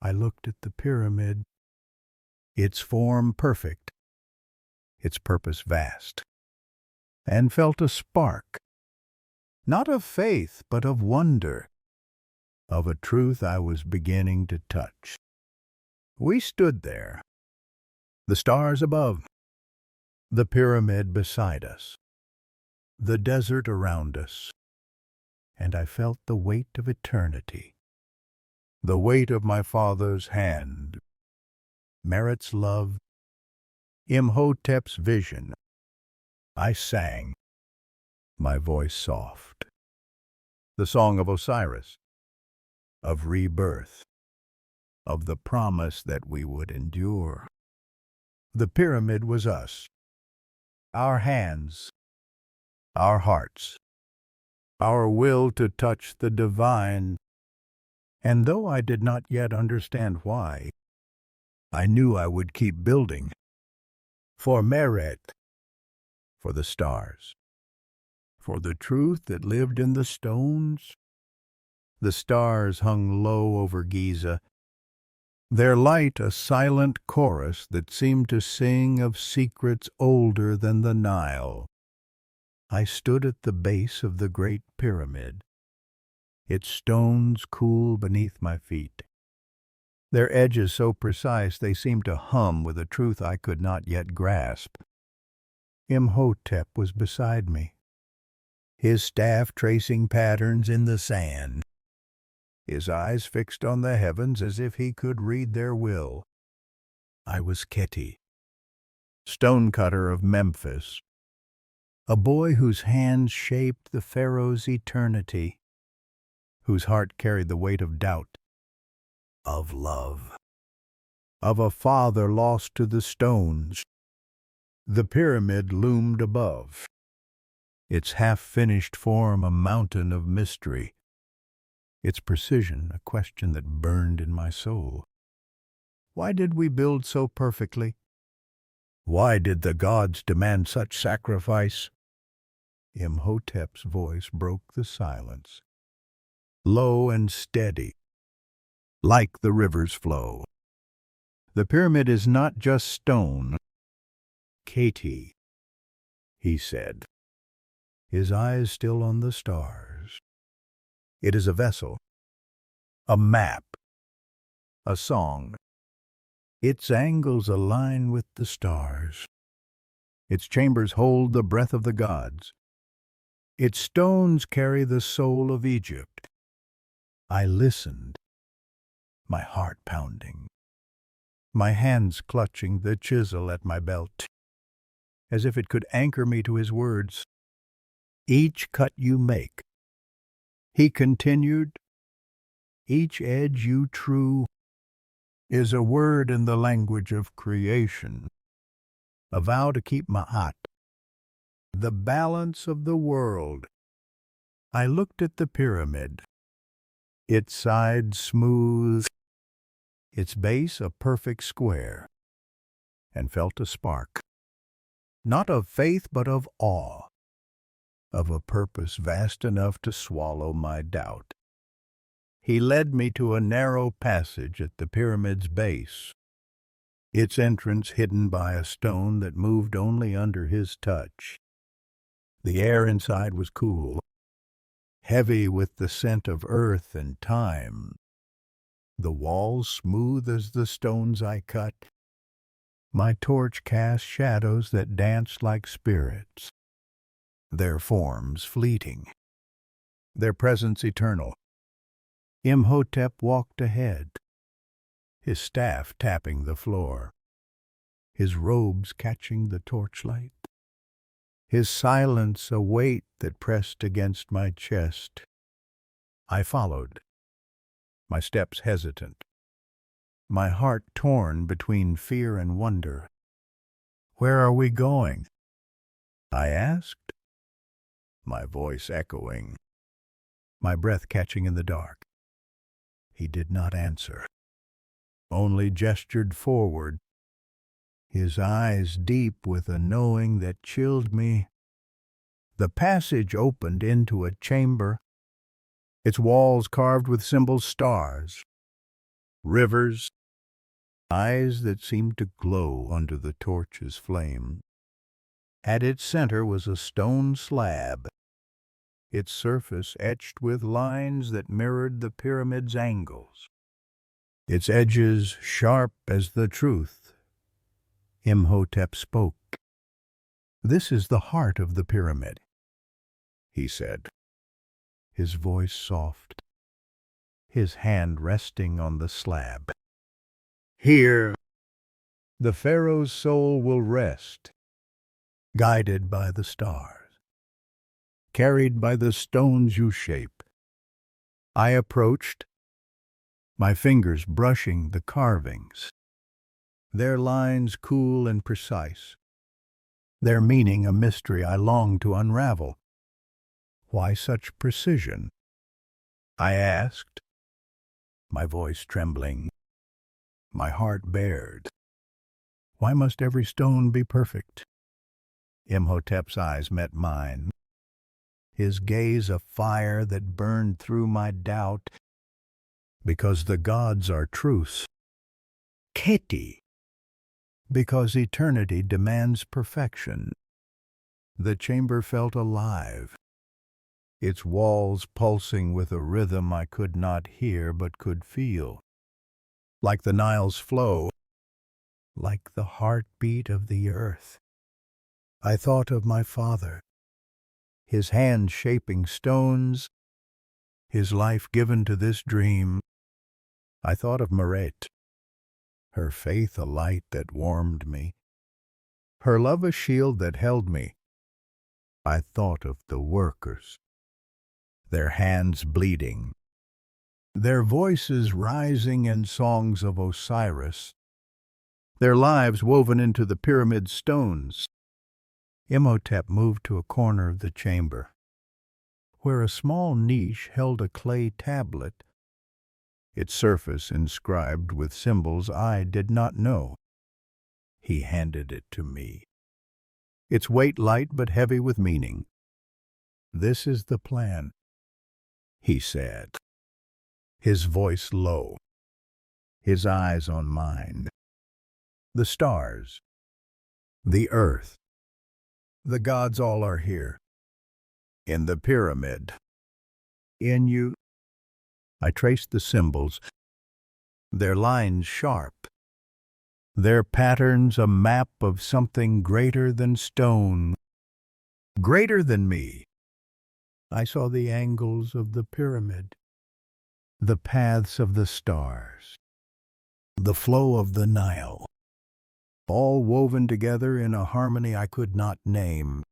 I looked at the pyramid, its form perfect, its purpose vast, and felt a spark, not of faith, but of wonder, of a truth I was beginning to touch. We stood there, the stars above, the pyramid beside us, the desert around us, and I felt the weight of eternity, the weight of my Father's hand, Merit's love, Imhotep's vision. I sang, my voice soft, the song of Osiris, of rebirth, of the promise that we would endure. The pyramid was us, our hands, our hearts, our will to touch the divine, and though I did not yet understand why, I knew I would keep building, for Merit, for the stars, for the truth that lived in the stones. The stars hung low over Giza, their light a silent chorus that seemed to sing of secrets older than the Nile. I stood at the base of the great pyramid, its stones cool beneath my feet, their edges so precise they seemed to hum with a truth I could not yet grasp. Imhotep was beside me, his staff tracing patterns in the sand, his eyes fixed on the heavens as if he could read their will. I was Khety, stonecutter of Memphis, a boy whose hands shaped the pharaoh's eternity, whose heart carried the weight of doubt, of love, of a father lost to the stones. The pyramid loomed above, its half-finished form a mountain of mystery, its precision a question that burned in my soul. Why did we build so perfectly? Why did the gods demand such sacrifice? Imhotep's voice broke the silence, low and steady, like the river's flow. The pyramid is not just stone, Khety, he said, his eyes still on the stars. It is a vessel, a map, a song. Its angles align with the stars. Its chambers hold the breath of the gods. Its stones carry the soul of Egypt. I listened, my heart pounding, my hands clutching the chisel at my belt, as if it could anchor me to his words. Each cut you make, he continued, each edge you true, is a word in the language of creation, a vow to keep Ma'at, the balance of the world. I looked at the pyramid, its sides smooth, its base a perfect square, and felt a spark, not of faith but of awe, of a purpose vast enough to swallow my doubt. He led me to a narrow passage at the pyramid's base, its entrance hidden by a stone that moved only under his touch. The air inside was cool, heavy with the scent of earth and time. The walls smooth as the stones I cut. My torch cast shadows that danced like spirits, their forms fleeting, their presence eternal. Imhotep walked ahead, his staff tapping the floor, his robes catching the torchlight, his silence a weight that pressed against my chest. I followed, my steps hesitant, my heart torn between fear and wonder. Where are we going? I asked, my voice echoing, my breath catching in the dark. He did not answer, only gestured forward, his eyes deep with a knowing that chilled me. The passage opened into a chamber, its walls carved with symbol stars, rivers, eyes that seemed to glow under the torch's flame. At its center was a stone slab, its surface etched with lines that mirrored the pyramid's angles, its edges sharp as the truth. Imhotep spoke. "This is the heart of the pyramid," he said, his voice soft, his hand resting on the slab. "Here, the pharaoh's soul will rest, guided by the stars, carried by the stones you shape." I approached, my fingers brushing the carvings, their lines cool and precise, their meaning a mystery I longed to unravel. "Why such precision?" I asked, my voice trembling, my heart bared. "Why must every stone be perfect?" Imhotep's eyes met mine, his gaze a fire that burned through my doubt. "Because the gods are truth, Khety. Because eternity demands perfection." The chamber felt alive, its walls pulsing with a rhythm I could not hear but could feel. Like the Nile's flow, like the heartbeat of the earth. I thought of my father, his hand shaping stones, his life given to this dream. I thought of Meret, her faith a light that warmed me, her love a shield that held me. I thought of the workers, their hands bleeding, their voices rising in songs of Osiris, their lives woven into the pyramid stones. Imhotep moved to a corner of the chamber, where a small niche held a clay tablet, its surface inscribed with symbols I did not know. He handed it to me, its weight light but heavy with meaning. "This is the plan," he said, his voice low, his eyes on mine. "The stars, the earth, the gods all are here. In the pyramid. In you." I traced the symbols, their lines sharp, their patterns a map of something greater than stone, greater than me. I saw the angles of the pyramid, the paths of the stars, the flow of the Nile, all woven together in a harmony I could not name.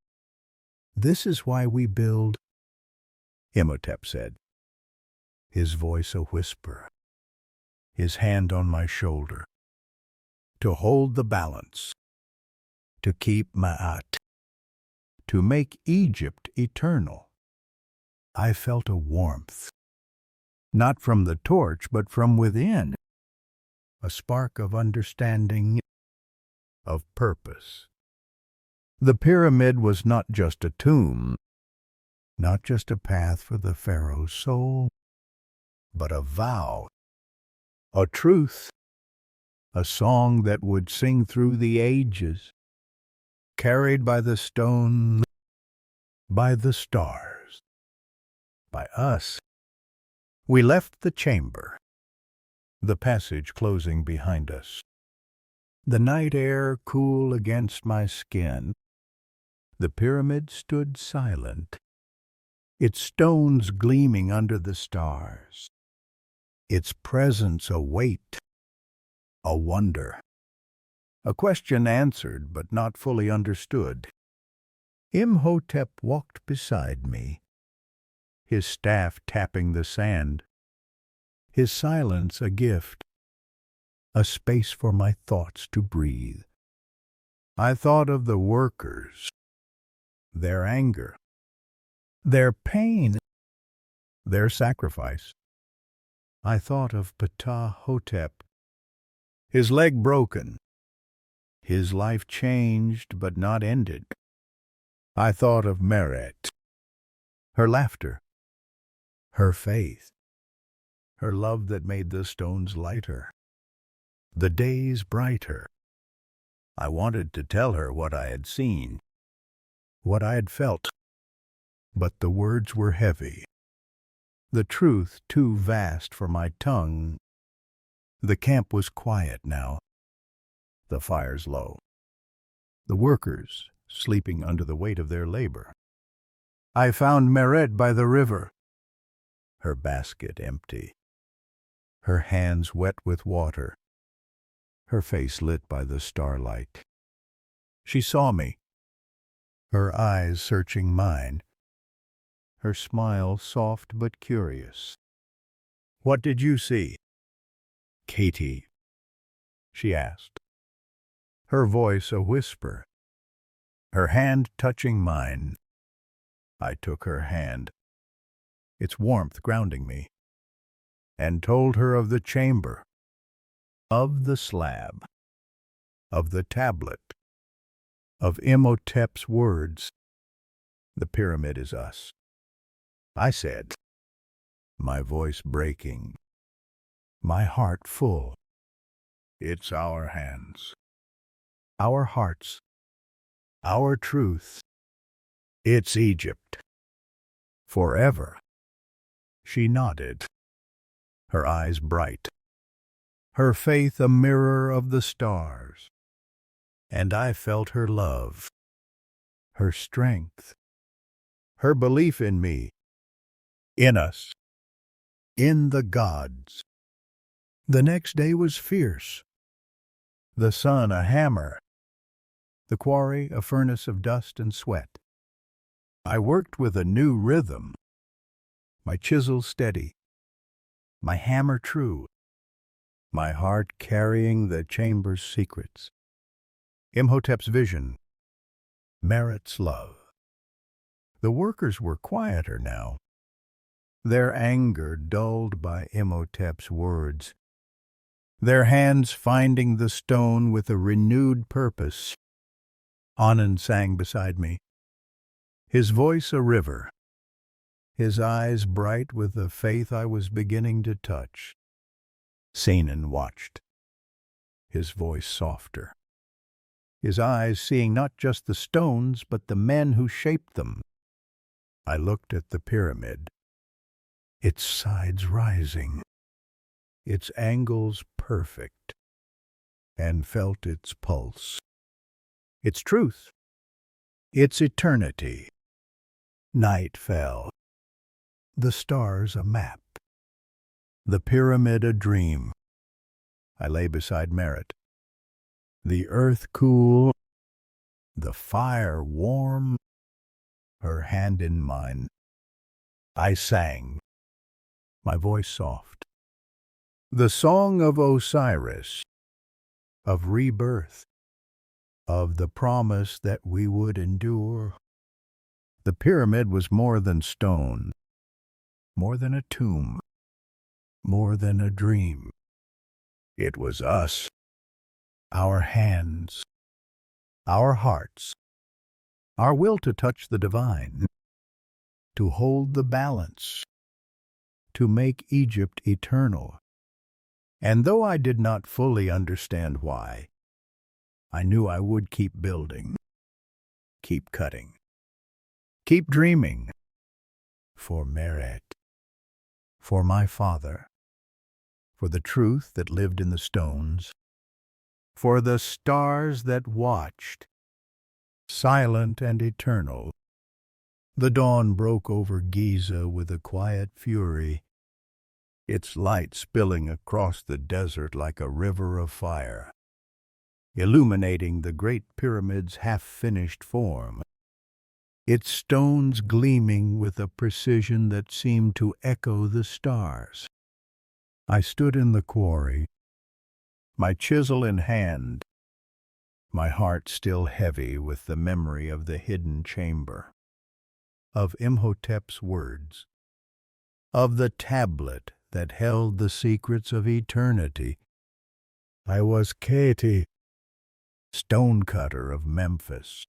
"This is why we build," Imhotep said, his voice a whisper, his hand on my shoulder. "To hold the balance, to keep Ma'at, to make Egypt eternal." I felt a warmth, not from the torch, but from within, a spark of understanding, of purpose. The pyramid was not just a tomb, not just a path for the pharaoh's soul, but a vow, a truth, a song that would sing through the ages, carried by the stone, by the stars, by us. We left the chamber, the passage closing behind us, the night air cool against my skin. The pyramid stood silent, its stones gleaming under the stars, its presence a weight, a wonder, a question answered but not fully understood. Imhotep walked beside me, his staff tapping the sand, his silence a gift, a space for my thoughts to breathe. I thought of the workers, their anger, their pain, their sacrifice. I thought of Ptah-hotep, his leg broken, his life changed but not ended. I thought of Meret, her laughter, her faith, her love that made the stones lighter, the days brighter. I wanted to tell her what I had seen, what I had felt, But the words were heavy, the truth too vast for my tongue. The camp was quiet now, the fires low, the workers sleeping under the weight of their labor. I found Meret by the river, her basket empty, her hands wet with water, her face lit by the starlight. She saw me, her eyes searching mine, her smile soft but curious. "What did you see, Khety?" she asked, her voice a whisper, her hand touching mine. I took her hand, its warmth grounding me, and told her of the chamber, of the slab, of the tablet, of Imhotep's words. "The pyramid is us," I said, my voice breaking, my heart full. "It's our hands, our hearts, our truth. It's Egypt, forever." She nodded, her eyes bright, her faith a mirror of the stars. And I felt her love, her strength, her belief in me, in us, in the gods. The next day was fierce, the sun a hammer, the quarry a furnace of dust and sweat. I worked with a new rhythm, my chisel steady, my hammer true, my heart carrying the chamber's secrets. Imhotep's vision, Meret's love. The workers were quieter now, their anger dulled by Imhotep's words, their hands finding the stone with a renewed purpose. Anand sang beside me, his voice a river, his eyes bright with the faith I was beginning to touch. Sinan watched, his voice softer, his eyes seeing not just the stones but the men who shaped them. I looked at the pyramid, its sides rising, its angles perfect, and felt its pulse, its truth, its eternity. Night fell, the stars a map, the pyramid a dream. I lay beside Meret, the earth cool, the fire warm, her hand in mine. I sang, my voice soft, the song of Osiris, of rebirth, of the promise that we would endure. The pyramid was more than stone, more than a tomb, more than a dream. It was us, our hands, our hearts, our will to touch the divine, to hold the balance, to make Egypt eternal. And though I did not fully understand why, I knew I would keep building, keep cutting, keep dreaming, for Meret, for my father, for the truth that lived in the stones, for the stars that watched, silent and eternal. The dawn broke over Giza with a quiet fury, its light spilling across the desert like a river of fire, illuminating the great pyramid's half-finished form, its stones gleaming with a precision that seemed to echo the stars. I stood in the quarry, my chisel in hand, my heart still heavy with the memory of the hidden chamber, of Imhotep's words, of the tablet that held the secrets of eternity. I was Khety, stonecutter of Memphis,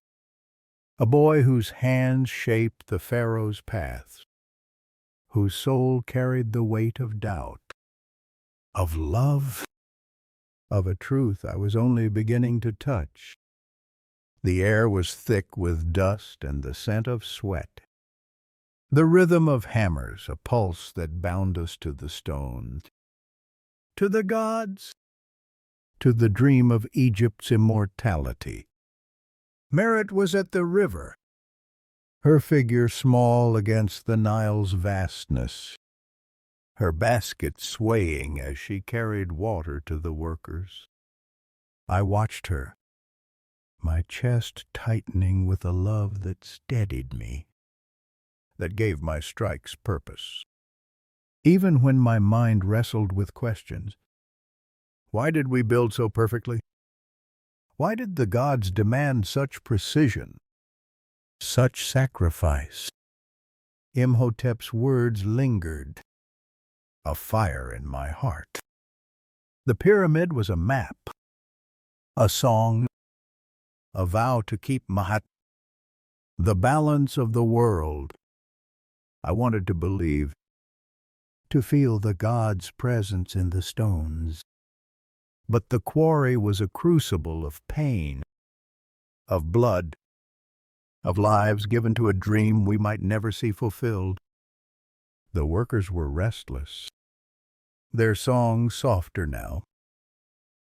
a boy whose hands shaped the pharaoh's paths, whose soul carried the weight of doubt, of love, of a truth I was only beginning to touch. The air was thick with dust and the scent of sweat. The rhythm of hammers, a pulse that bound us to the stones, to the gods, to the dream of Egypt's immortality. Merit was at the river, her figure small against the Nile's vastness, her basket swaying as she carried water to the workers. I watched her, my chest tightening with a love that steadied me, that gave my strikes purpose. Even when my mind wrestled with questions, why did we build so perfectly? Why did the gods demand such precision, such sacrifice? Imhotep's words lingered, a fire in my heart. The pyramid was a map, a song, a vow to keep Mahat, the balance of the world. I wanted to believe, to feel the gods' presence in the stones. But the quarry was a crucible of pain, of blood, of lives given to a dream we might never see fulfilled. The workers were restless, their song softer now,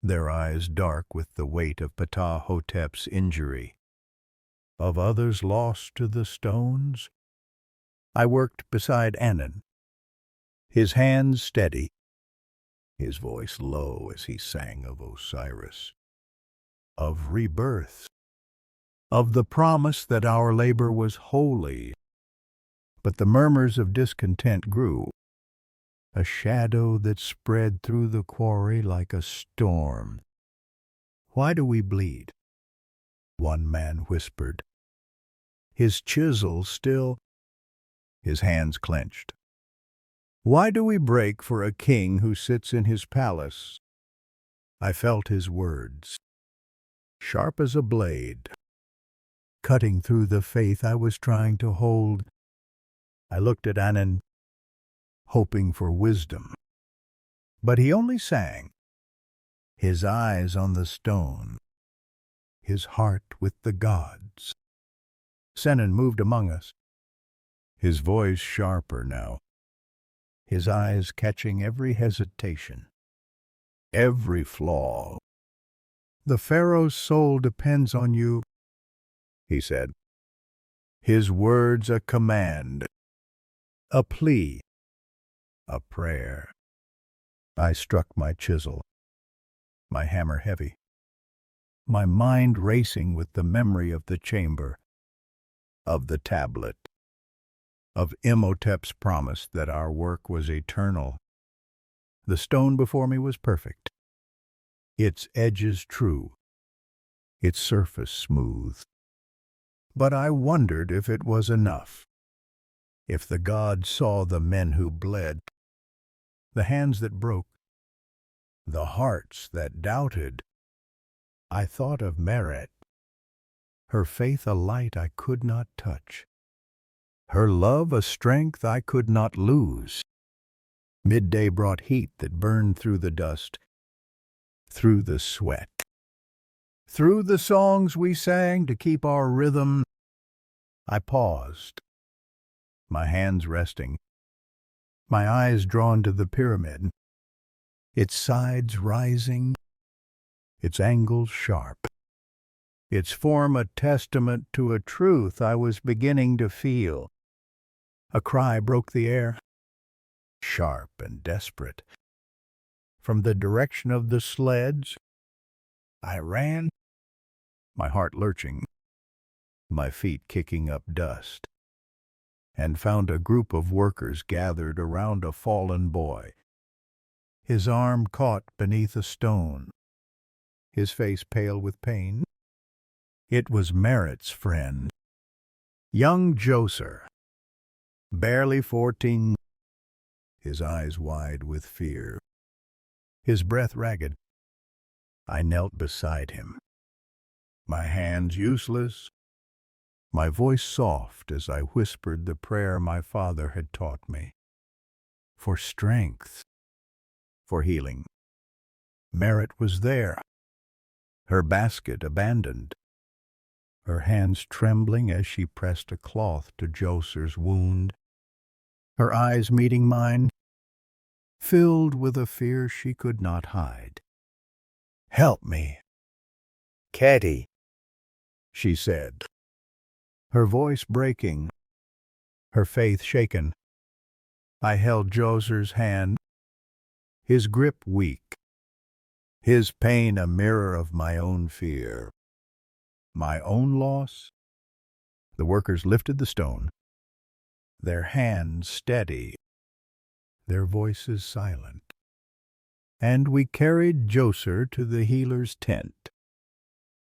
their eyes dark with the weight of Ptah-hotep's injury. Of others lost to the stones, I worked beside Anan, his hands steady, his voice low as he sang of Osiris, of rebirth, of the promise that our labor was holy. But the murmurs of discontent grew, a shadow that spread through the quarry like a storm. Why do we bleed? One man whispered, his chisel still, his hands clenched. Why do we break for a king who sits in his palace? I felt his words, sharp as a blade, cutting through the faith I was trying to hold. I looked at Anan, hoping for wisdom. But he only sang, his eyes on the stone, his heart with the gods. Senan moved among us, his voice sharper now, his eyes catching every hesitation, every flaw. The pharaoh's soul depends on you, he said, his words a command, a plea, a prayer. I struck my chisel, my hammer heavy, my mind racing with the memory of the chamber, of the tablet, of Imhotep's promise that our work was eternal. The stone before me was perfect, its edges true, its surface smooth. But I wondered if it was enough, if the gods saw the men who bled, the hands that broke, the hearts that doubted. I thought of Merit, her faith a light I could not touch, her love a strength I could not lose. Midday brought heat that burned through the dust, through the sweat, through the songs we sang to keep our rhythm. I paused, my hands resting, my eyes drawn to the pyramid, its sides rising, its angles sharp, its form a testament to a truth I was beginning to feel. A cry broke the air, sharp and desperate. From the direction of the sleds, I ran, my heart lurching, my feet kicking up dust, and found a group of workers gathered around a fallen boy, his arm caught beneath a stone, his face pale with pain. It was Merit's friend, young Djoser, barely 14, his eyes wide with fear, his breath ragged. I knelt beside him, my hands useless, my voice soft as I whispered the prayer my father had taught me. For strength, for healing. Merit was there, her basket abandoned, her hands trembling as she pressed a cloth to Djoser's wound. her eyes meeting mine, filled with a fear she could not hide. "Help me, Khety," she said, her voice breaking, her faith shaken. I held Djoser's hand, his grip weak, his pain a mirror of my own fear, my own loss. The workers lifted the stone, their hands steady, their voices silent. And we carried Djoser to the healer's tent,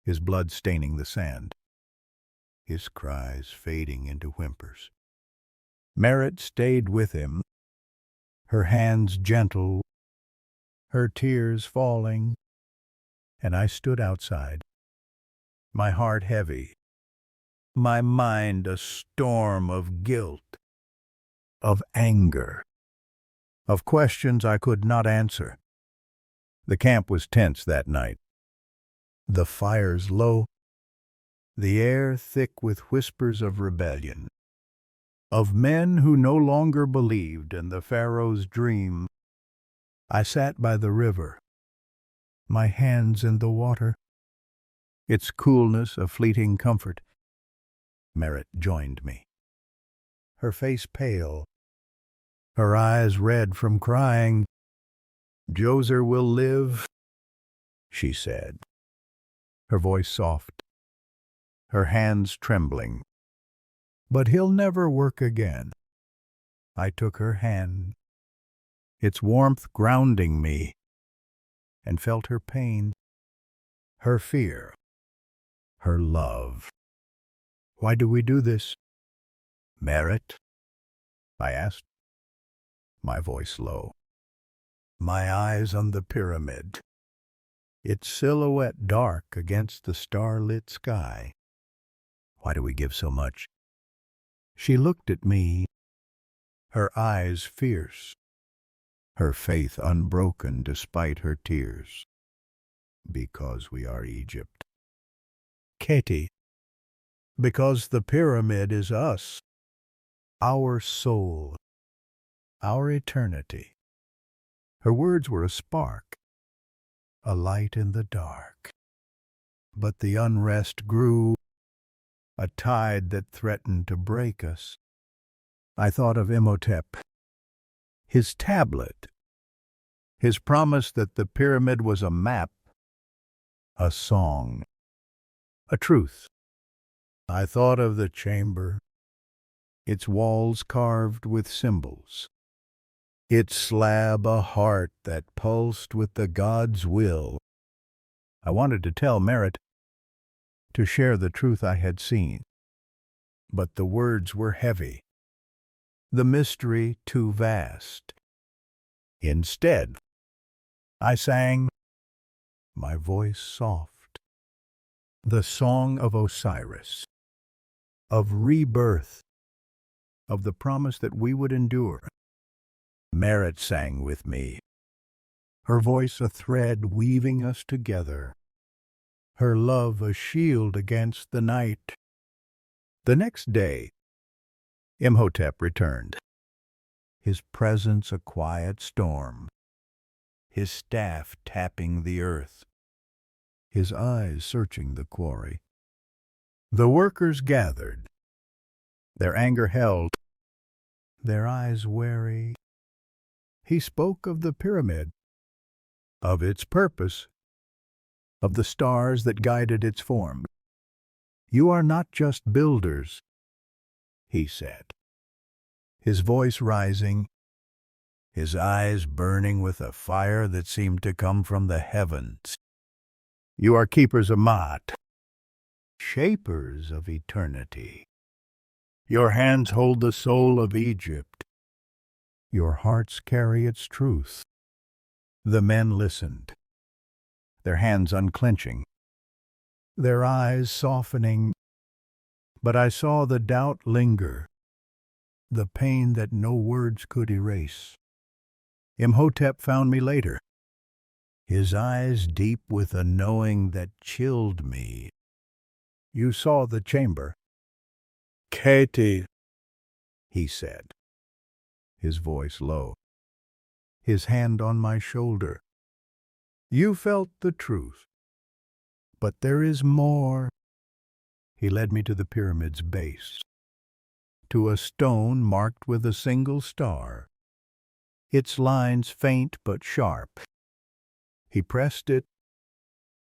his blood staining the sand, his cries fading into whimpers. Merit stayed with him, her hands gentle, her tears falling, and I stood outside, my heart heavy, my mind a storm of guilt, of anger, of questions I could not answer. The camp was tense that night, the fires low, the air thick with whispers of rebellion, of men who no longer believed in the Pharaoh's dream. I sat by the river, my hands in the water, its coolness a fleeting comfort. Merit joined me, her face pale, her eyes red from crying. "Djoser will live," she said, her voice soft, her hands trembling. "But he'll never work again." I took her hand, its warmth grounding me, and felt her pain, her fear, her love. "Why do we do this, Merit?" I asked, my voice low, my eyes on the pyramid, its silhouette dark against the starlit sky. "Why do we give so much?" She looked at me, her eyes fierce, her faith unbroken despite her tears. "Because we are Egypt, Khety. Because the pyramid is us, our soul, our eternity." Her words were a spark, a light in the dark. But the unrest grew, a tide that threatened to break us. I thought of Imhotep, his tablet, his promise that the pyramid was a map, a song, a truth. I thought of the chamber, its walls carved with symbols, its slab a heart that pulsed with the god's will. I wanted to tell Merit, to share the truth I had seen, but the words were heavy, the mystery too vast. Instead, I sang, my voice soft, the song of Osiris, of rebirth, of the promise that we would endure. Merit sang with me, her voice a thread weaving us together, her love a shield against the night. The next day, Imhotep returned, his presence a quiet storm, his staff tapping the earth, his eyes searching the quarry. The workers gathered, their anger held, their eyes wary. He spoke of the pyramid, of its purpose, of the stars that guided its form. "You are not just builders," he said, his voice rising, his eyes burning with a fire that seemed to come from the heavens. "You are keepers of Maat, shapers of eternity. Your hands hold the soul of Egypt. Your hearts carry its truth." The men listened, their hands unclenching, their eyes softening, but I saw the doubt linger, the pain that no words could erase. Imhotep found me later, his eyes deep with a knowing that chilled me. "You saw the chamber, Khety," he said. his voice low, his hand on my shoulder. You felt the truth, but there is more. He led me to the pyramid's base, to a stone marked with a single star, its lines faint but sharp. He pressed it,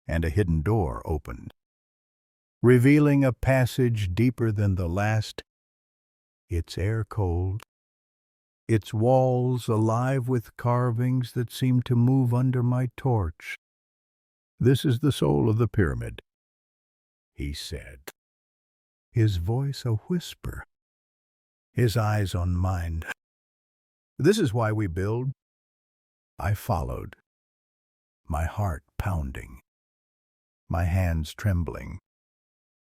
and a hidden door opened, revealing a passage deeper than the last, its air cold, its walls alive with carvings that seemed to move under my torch. This is the soul of the pyramid, he said, his voice a whisper, his eyes on mine. This is why we build. I followed, my heart pounding, my hands trembling,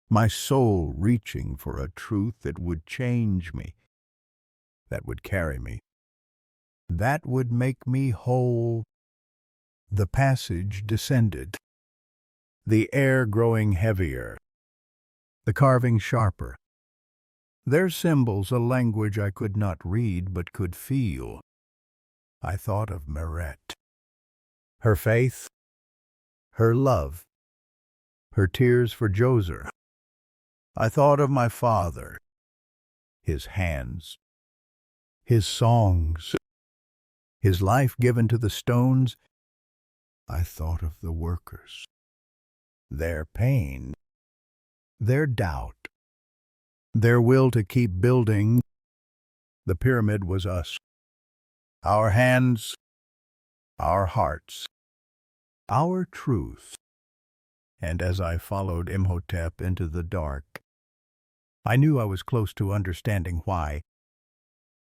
my soul reaching for a truth that would change me, that would carry me, that would make me whole. The passage descended, the air growing heavier, the carving sharper, their symbols a language I could not read but could feel. I thought of Meret, her faith, her love, her tears for Djoser. I thought of my father, his hands, his songs, his life given to the stones. I thought of the workers, their pain, their doubt, their will to keep building. The pyramid was us, our hands, our hearts, our truth. And as I followed Imhotep into the dark, I knew I was close to understanding why,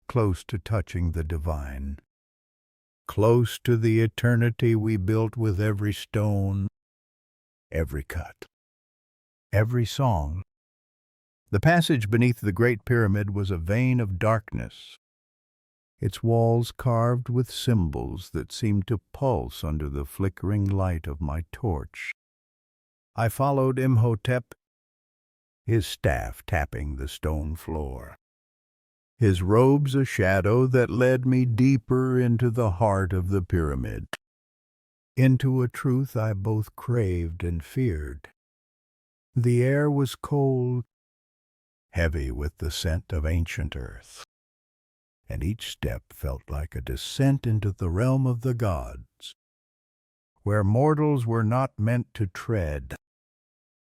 close to touching the divine, close to the eternity we built with every stone, every cut, every song. The passage beneath the Great Pyramid was a vein of darkness, its walls carved with symbols that seemed to pulse under the flickering light of my torch. I followed Imhotep, his staff tapping the stone floor, his robes a shadow that led me deeper into the heart of the pyramid, into a truth I both craved and feared. The air was cold, heavy with the scent of ancient earth, and each step felt like a descent into the realm of the gods, where mortals were not meant to tread.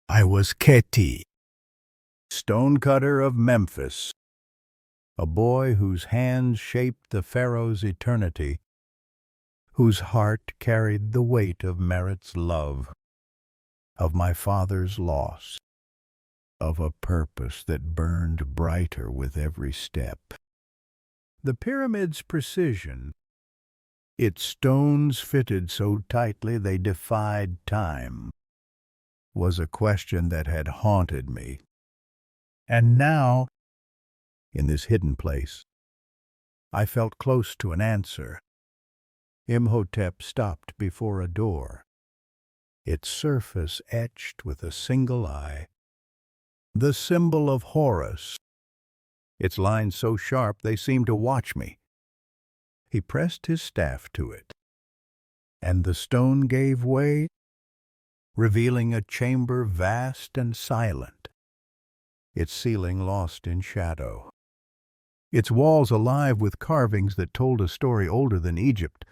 I was Khety, stonecutter of Memphis, a boy whose hands shaped the pharaoh's eternity, whose heart carried the weight of Meret's love, of my father's loss, of a purpose that burned brighter with every step. The pyramid's precision, its stones fitted so tightly they defied time, was a question that had haunted me. And now, in this hidden place, I felt close to an answer. Imhotep stopped before a door, its surface etched with a single eye, the symbol of Horus, its lines so sharp they seemed to watch me. He pressed his staff to it, and the stone gave way, revealing a chamber vast and silent, its ceiling lost in shadow, its walls alive with carvings that told a story older than Egypt.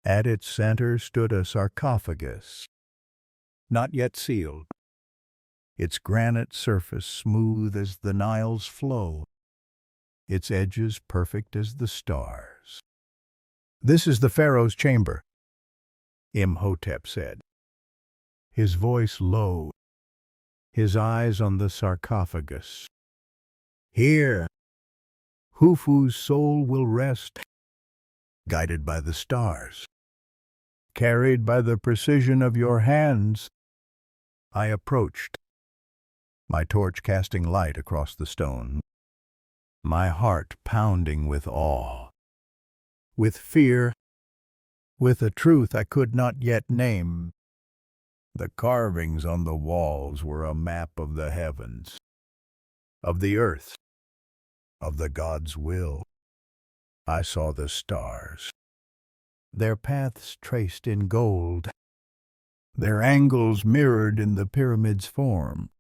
At its center stood a sarcophagus, not yet sealed, its granite surface smooth as the Nile's flow, its edges perfect as the stars. "This is the pharaoh's chamber," Imhotep said, his voice low, his eyes on the sarcophagus. "Here, Khufu's soul will rest, guided by the stars, carried by the precision of your hands." I approached, my torch casting light across the stone, my heart pounding with awe, with fear, with a truth I could not yet name. The carvings on the walls were a map of the heavens, of the earth, of the God's will. I saw the stars, their paths traced in gold, their angles mirrored in the pyramid's form.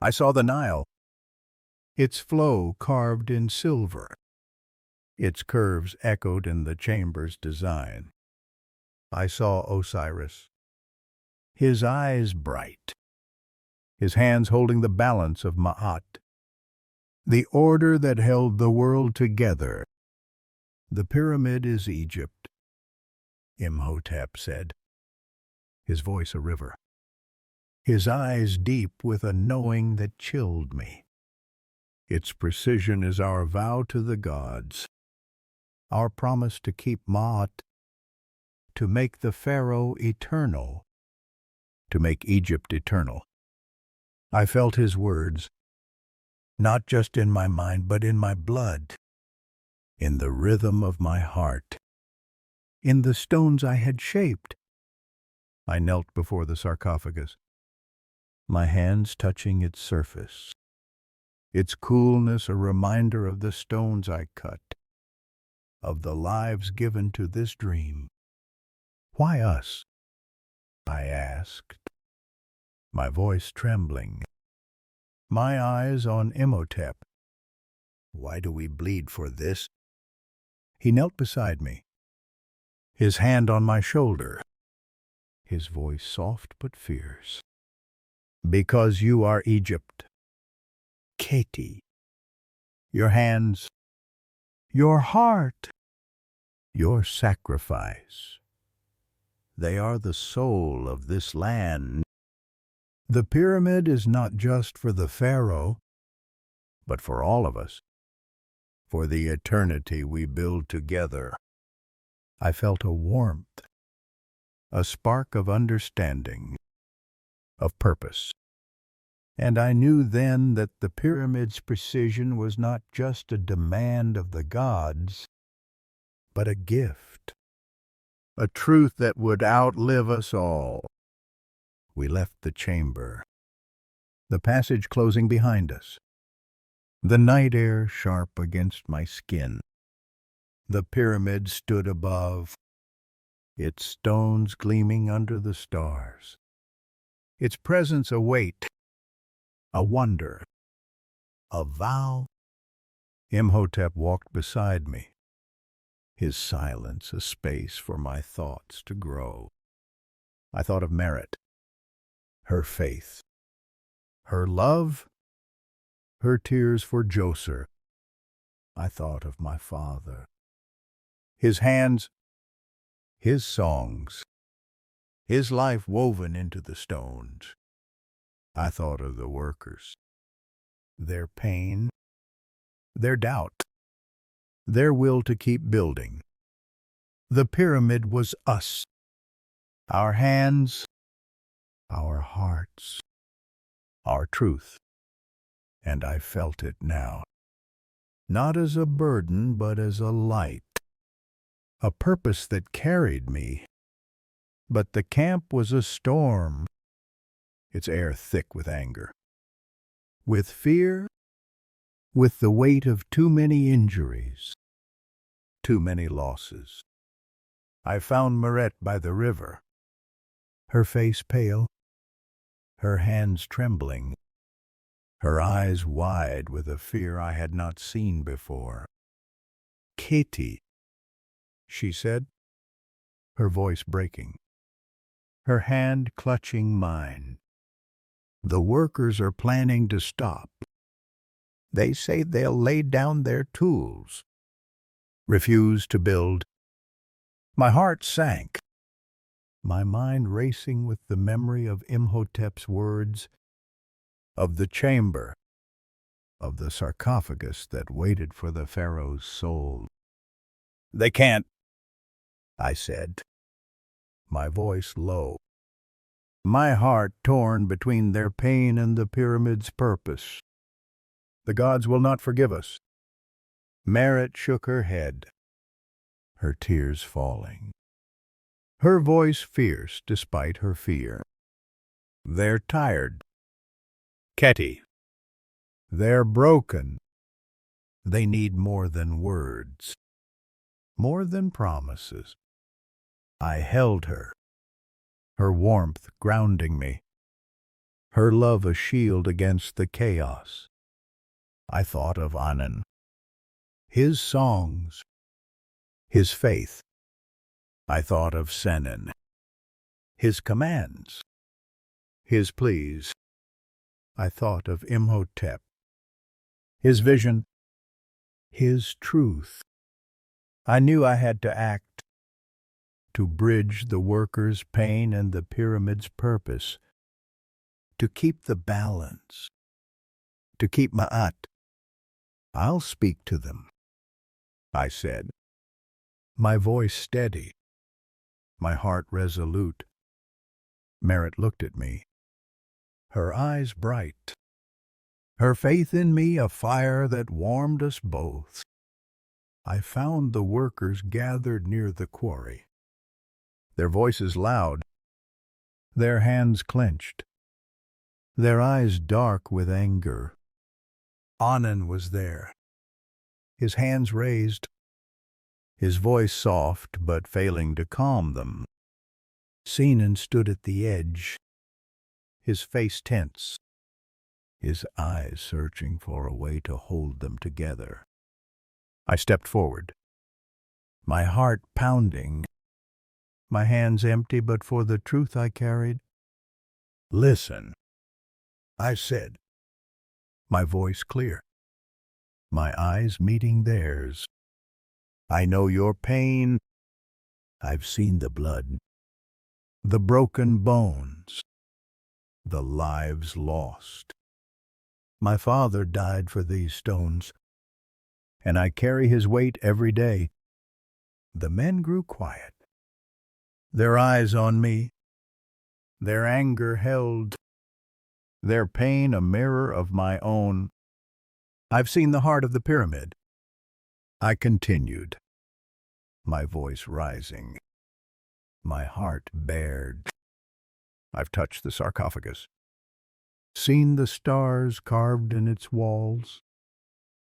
I saw the Nile, its flow carved in silver, its curves echoed in the chamber's design. I saw Osiris, his eyes bright, his hands holding the balance of Ma'at, the order that held the world together. The pyramid is Egypt, Imhotep said, his voice a river, his eyes deep with a knowing that chilled me. Its precision is our vow to the gods, our promise to keep Ma'at, to make the pharaoh eternal, to make Egypt eternal. I felt his words, not just in my mind, but in my blood, in the rhythm of my heart, in the stones I had shaped. I knelt before the sarcophagus, my hands touching its surface, its coolness a reminder of the stones I cut, of the lives given to this dream. Why us? I asked, my voice trembling, my eyes on Imhotep. Why do we bleed for this? He knelt beside me, his hand on my shoulder, his voice soft but fierce. Because you are Egypt, Khety. Your hands, your heart, your sacrifice. They are the soul of this land. The pyramid is not just for the pharaoh, but for all of us, for the eternity we build together. I felt a warmth, a spark of understanding, of purpose. And I knew then that the pyramid's precision was not just a demand of the gods, but a gift, a truth that would outlive us all. We left the chamber, the passage closing behind us, the night air sharp against my skin. The pyramid stood above, its stones gleaming under the stars, its presence a weight, a wonder, a vow. Imhotep walked beside me, his silence a space for my thoughts to grow. I thought of Merit, her faith, her love, her tears for Djoser. I thought of my father, his hands, his songs, his life woven into the stones. I thought of the workers, their pain, their doubt, their will to keep building. The pyramid was us, our hands, our hearts, our truth. And I felt it now, not as a burden, but as a light, a purpose that carried me. But the camp was a storm, its air thick with anger, with fear, with the weight of too many injuries, too many losses. I found Meret by the river, her face pale, her hands trembling, her eyes wide with a fear I had not seen before. Khety, she said, her voice breaking, her hand clutching mine. The workers are planning to stop. They say they'll lay down their tools, refuse to build. My heart sank, my mind racing with the memory of Imhotep's words, of the chamber, of the sarcophagus that waited for the pharaoh's soul. They can't, I said, my voice low, my heart torn between their pain and the pyramid's purpose. The gods will not forgive us. Merit shook her head, her tears falling, her voice fierce despite her fear. They're tired, Khety. They're broken. They need more than words. more than promises. I held her, her warmth grounding me, her love a shield against the chaos. I thought of Anan, his songs, his faith. I thought of Sennen, his commands, his pleas. I thought of Imhotep, his vision, his truth. I knew I had to act to bridge the workers' pain and the pyramid's purpose, to keep the balance, to keep Ma'at. I'll speak to them, I said, my voice steady, my heart resolute. Merit looked at me, her eyes bright, her faith in me a fire that warmed us both. I found the workers gathered near the quarry, their voices loud, their hands clenched, their eyes dark with anger. Anan was there, his hands raised, his voice soft but failing to calm them. Sinan stood at the edge, his face tense, his eyes searching for a way to hold them together. I stepped forward, my heart pounding, my hands empty but for the truth I carried. Listen, I said, my voice clear, my eyes meeting theirs. I know your pain. I've seen the blood, the broken bones, the lives lost. My father died for these stones, and I carry his weight every day. The men grew quiet, their eyes on me, their anger held, their pain a mirror of my own. I've seen the heart of the pyramid. I continued, my voice rising, my heart bared. I've touched the sarcophagus, seen the stars carved in its walls,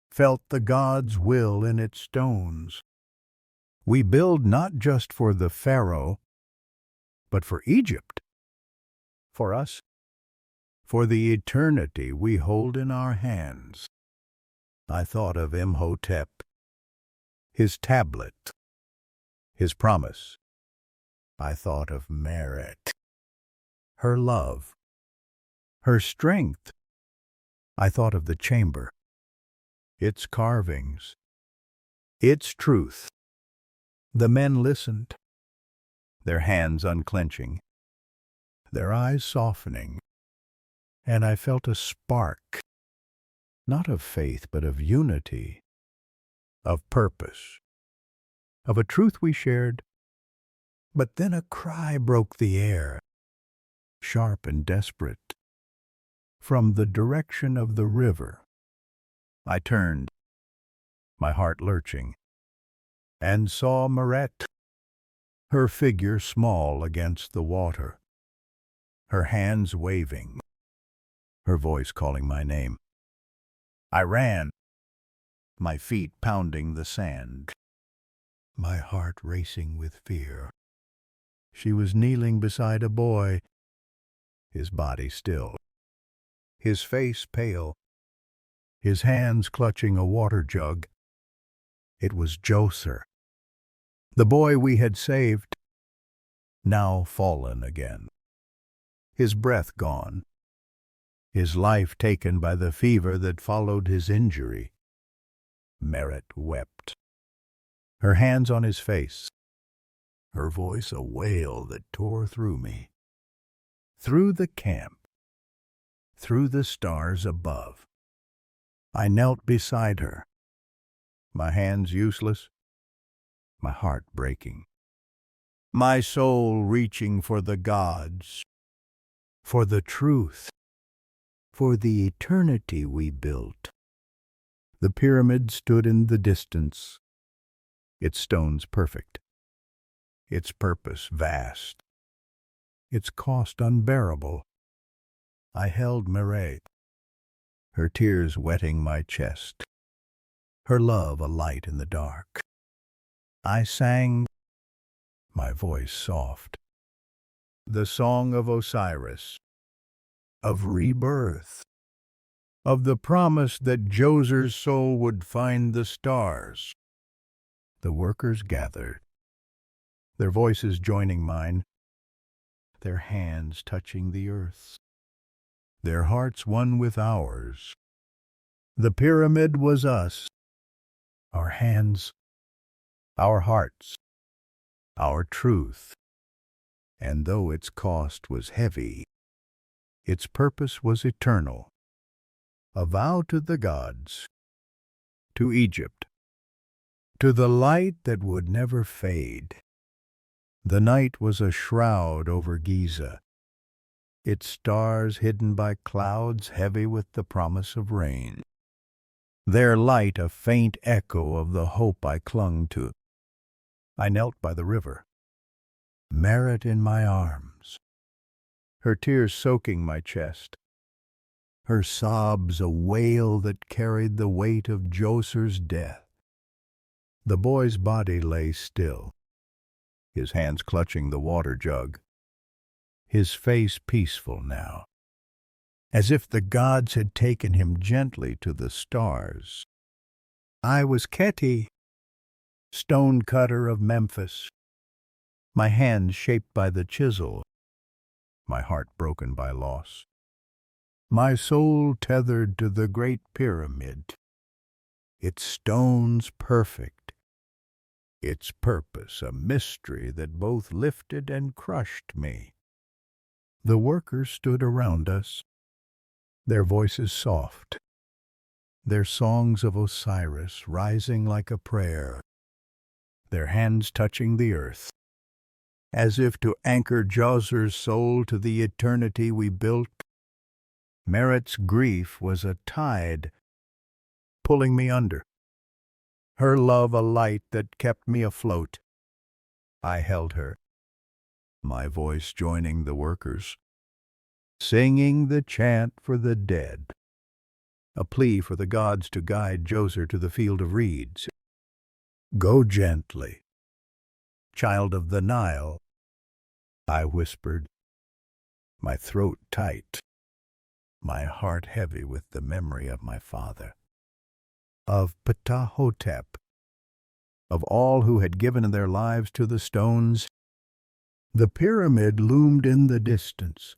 felt the God's will in its stones. We build not just for the Pharaoh, but for Egypt, for us, for the eternity we hold in our hands. I thought of Imhotep, his tablet, his promise. I thought of Merit, her love, her strength. I thought of the chamber, its carvings, its truth. The men listened, their hands unclenching, their eyes softening, and I felt a spark, not of faith but of unity, of purpose, of a truth we shared. But then a cry broke the air, sharp and desperate, from the direction of the river. I turned, my heart lurching, and saw Meret, her figure small against the water, her hands waving, her voice calling my name. I ran, my feet pounding the sand, my heart racing with fear. She was kneeling beside a boy, his body still, his face pale, his hands clutching a water jug. It was Djoser, the boy we had saved, now fallen again, his breath gone, his life taken by the fever that followed his injury. Merit wept, her hands on his face, her voice a wail that tore through me, through the camp, through the stars above. I knelt beside her, my hands useless, my heart breaking, my soul reaching for the gods, for the truth, for the eternity we built. The pyramid stood in the distance, its stones perfect, its purpose vast, its cost unbearable. I held Meret, her tears wetting my chest, her love a light in the dark. I sang, my voice soft, the song of Osiris, of rebirth, of the promise that Djoser's soul would find the stars. The workers gathered, their voices joining mine, their hands touching the earth, their hearts one with ours. The pyramid was us, our hands, our hearts, our truth. And though its cost was heavy, its purpose was eternal, a vow to the gods, to Egypt, to the light that would never fade. The night was a shroud over Giza, its stars hidden by clouds heavy with the promise of rain. Their light a faint echo of the hope I clung to. I knelt by the river, Merit in my arms, her tears soaking my chest, her sobs a wail that carried the weight of Djoser's death. The boy's body lay still, his hands clutching the water jug, his face peaceful now, as if the gods had taken him gently to the stars. I was Khety, stonecutter of Memphis, my hands shaped by the chisel, my heart broken by loss, my soul tethered to the great pyramid, its stones perfect, its purpose a mystery that both lifted and crushed me. The workers stood around us, their voices soft, their songs of Osiris rising like a prayer, their hands touching the earth, as if to anchor Djoser's soul to the eternity we built. Merit's grief was a tide pulling me under, her love a light that kept me afloat. I held her, my voice joining the workers, singing the chant for the dead, a plea for the gods to guide Djoser to the field of reeds. Go gently, child of the Nile, I whispered, my throat tight, my heart heavy with the memory of my father, of Ptahhotep, of all who had given their lives to the stones. The pyramid loomed in the distance,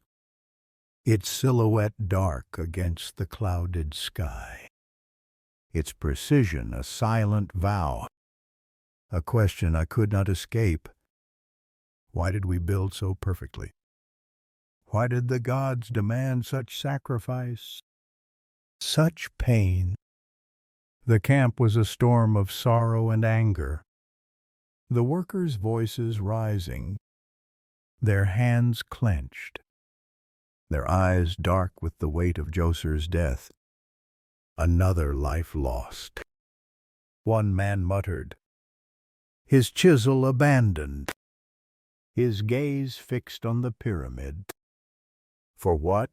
its silhouette dark against the clouded sky, its precision a silent vow, a question I could not escape. Why did we build so perfectly? Why did the gods demand such sacrifice, such pain? The camp was a storm of sorrow and anger, the workers' voices rising, their hands clenched, their eyes dark with the weight of Djoser's death. Another life lost. One man muttered, his chisel abandoned, his gaze fixed on the pyramid. For what?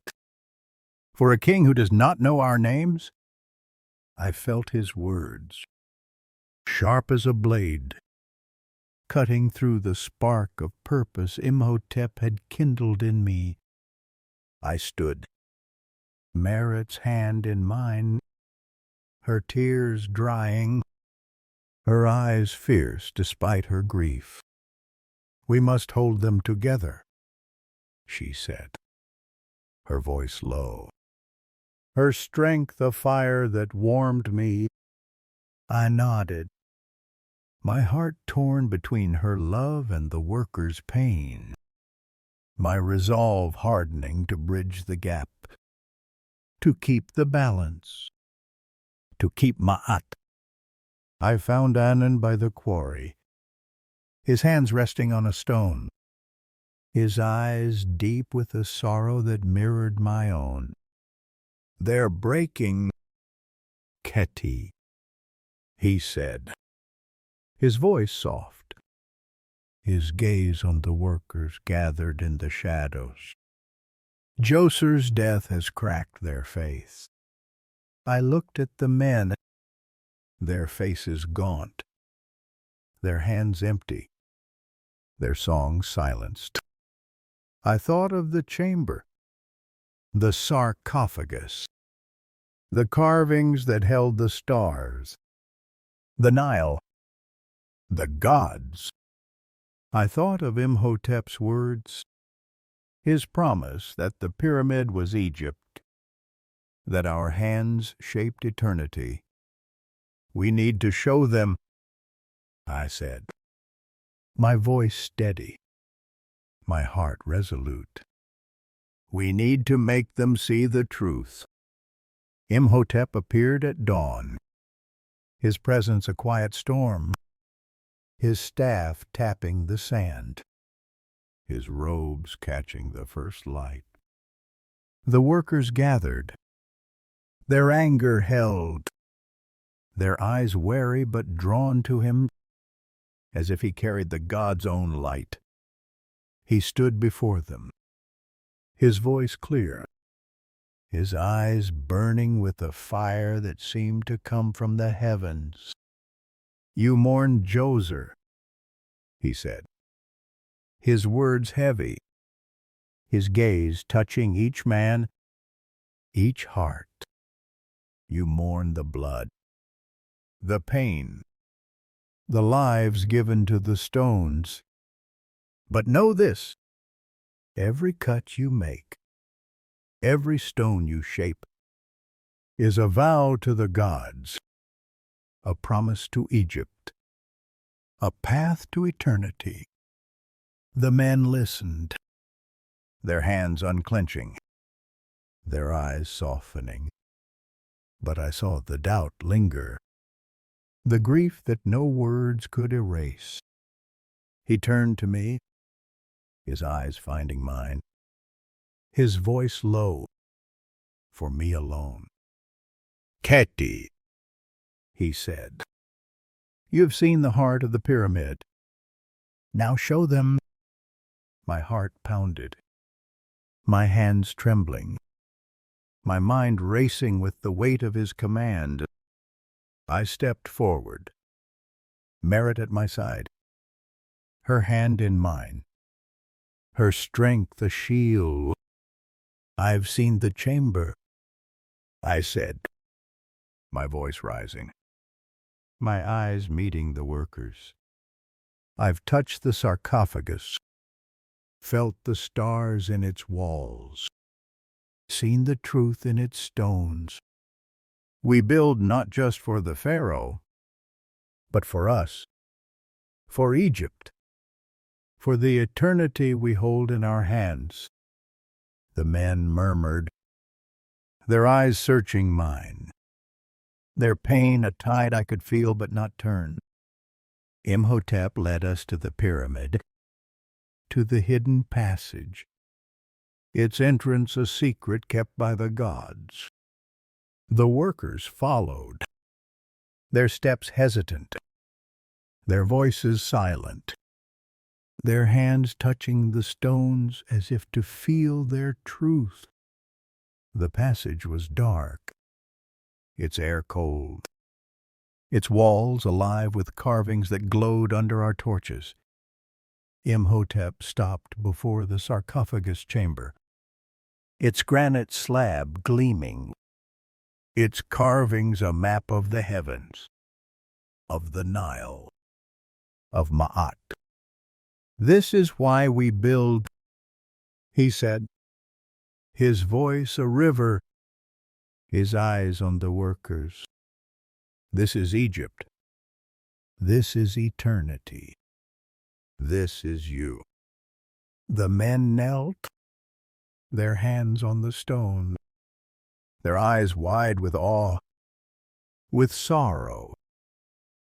For a king who does not know our names? I felt his words, sharp as a blade, cutting through the spark of purpose Imhotep had kindled in me. I stood, Merit's hand in mine, her tears drying, her eyes fierce despite her grief. We must hold them together, she said, her voice low, her strength a fire that warmed me. I nodded, my heart torn between her love and the workers' pain, my resolve hardening to bridge the gap, to keep the balance, to keep Ma'at. I found Anan by the quarry, his hands resting on a stone, his eyes deep with a sorrow that mirrored my own. They're breaking, Khety, he said, his voice soft, his gaze on the workers gathered in the shadows. Djoser's death has cracked their faith. I looked at the men, their faces gaunt, their hands empty, their song silenced. I thought of the chamber, the sarcophagus, the carvings that held the stars, the Nile, the gods. I thought of Imhotep's words, his promise that the pyramid was Egypt, that our hands shaped eternity. We need to show them, I said, my voice steady, my heart resolute. We need to make them see the truth. Imhotep appeared at dawn, his presence a quiet storm, his staff tapping the sand, his robes catching the first light. The workers gathered, their anger held, their eyes wary but drawn to him, as if he carried the god's own light. He stood before them, his voice clear, his eyes burning with a fire that seemed to come from the heavens. You mourn Djoser, he said, his words heavy, his gaze touching each man, each heart. You mourn the blood, the pain, the lives given to the stones. But know this, every cut you make, every stone you shape, is a vow to the gods, a promise to Egypt, a path to eternity. The men listened, their hands unclenching, their eyes softening. But I saw the doubt linger, the grief that no words could erase. He turned to me, his eyes finding mine, his voice low, for me alone. Khety, he said, you have seen the heart of the pyramid. Now show them. My heart pounded, my hands trembling, my mind racing with the weight of his command. I stepped forward, Merit at my side, her hand in mine, her strength a shield. I've seen the chamber, I said, my voice rising, my eyes meeting the workers. I've touched the sarcophagus, felt the stars in its walls, seen the truth in its stones. We build not just for the Pharaoh, but for us, for Egypt, for the eternity we hold in our hands. The men murmured, their eyes searching mine, their pain a tide I could feel but not turn. Imhotep led us to the pyramid, to the hidden passage, its entrance a secret kept by the gods. The workers followed, their steps hesitant, their voices silent, their hands touching the stones as if to feel their truth. The passage was dark, its air cold, its walls alive with carvings that glowed under our torches. Imhotep stopped before the sarcophagus chamber, its granite slab gleaming, its carvings a map of the heavens, of the Nile, of Ma'at. This is why we build, he said, his voice a river, his eyes on the workers. This is Egypt. This is eternity. This is you. The men knelt, their hands on the stone, their eyes wide with awe, with sorrow,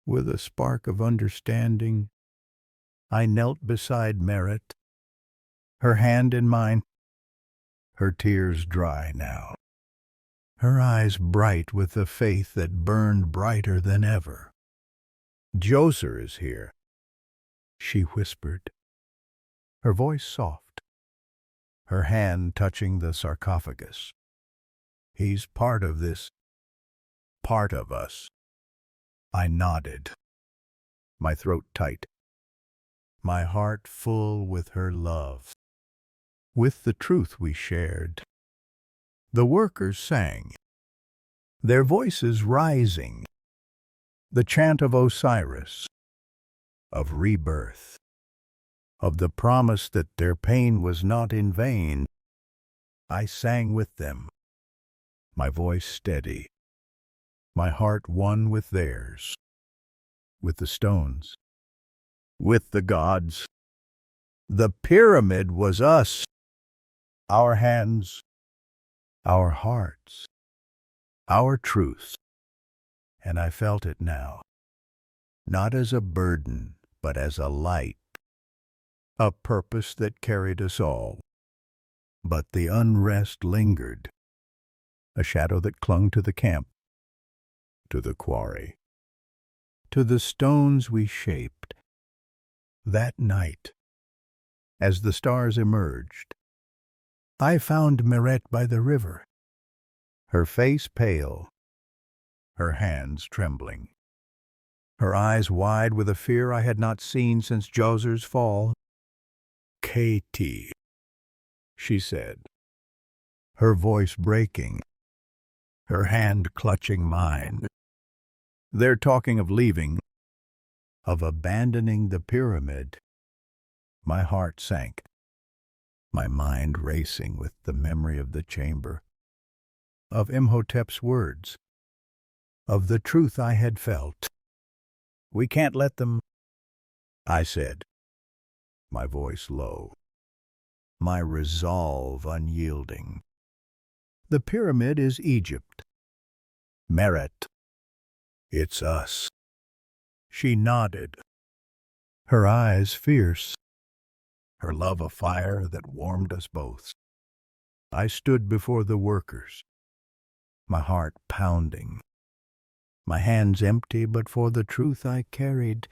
with a spark of understanding. I knelt beside Merit, her hand in mine, her tears dry now, her eyes bright with the faith that burned brighter than ever. Djoser is here, she whispered, her voice soft, her hand touching the sarcophagus. He's part of this, part of us. I nodded. my throat tight, my heart full with her love, with the truth we shared. The workers sang, their voices rising, the chant of Osiris, of rebirth, of the promise that their pain was not in vain. I sang with them, my voice steady, my heart one with theirs, with the stones, with the gods. The pyramid was us, our hands, our hearts, our truth. And I felt it now, not as a burden, but as a light, a purpose that carried us all. But the unrest lingered, a shadow that clung to the camp, to the quarry, to the stones we shaped. That night, as the stars emerged, I found Meret by the river, her face pale, her hands trembling, her eyes wide with a fear I had not seen since Djoser's fall. "Khety," she said, her voice breaking, her hand clutching mine. "They're talking of leaving, of abandoning the pyramid." My heart sank, my mind racing with the memory of the chamber, of Imhotep's words, of the truth I had felt. "We can't let them," I said, my voice low, my resolve unyielding. "The pyramid is Egypt. Meret, it's us." She nodded, her eyes fierce, her love a fire that warmed us both. I stood before the workers, my heart pounding, my hands empty, but for the truth I carried.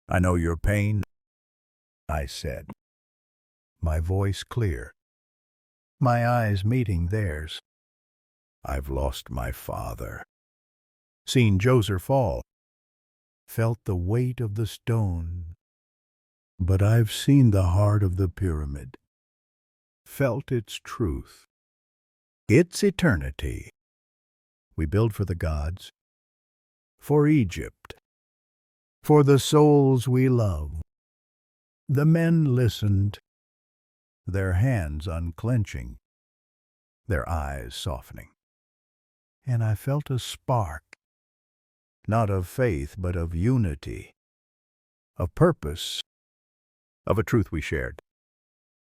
"I know your pain," I said, my voice clear, my eyes meeting theirs. "I've lost my father, seen Djoser fall, felt the weight of the stone, but I've seen the heart of the pyramid, felt its truth, its eternity. We build for the gods, for Egypt, for the souls we love." The men listened, their hands unclenching, their eyes softening. And I felt a spark, not of faith, but of unity, of purpose, of a truth we shared.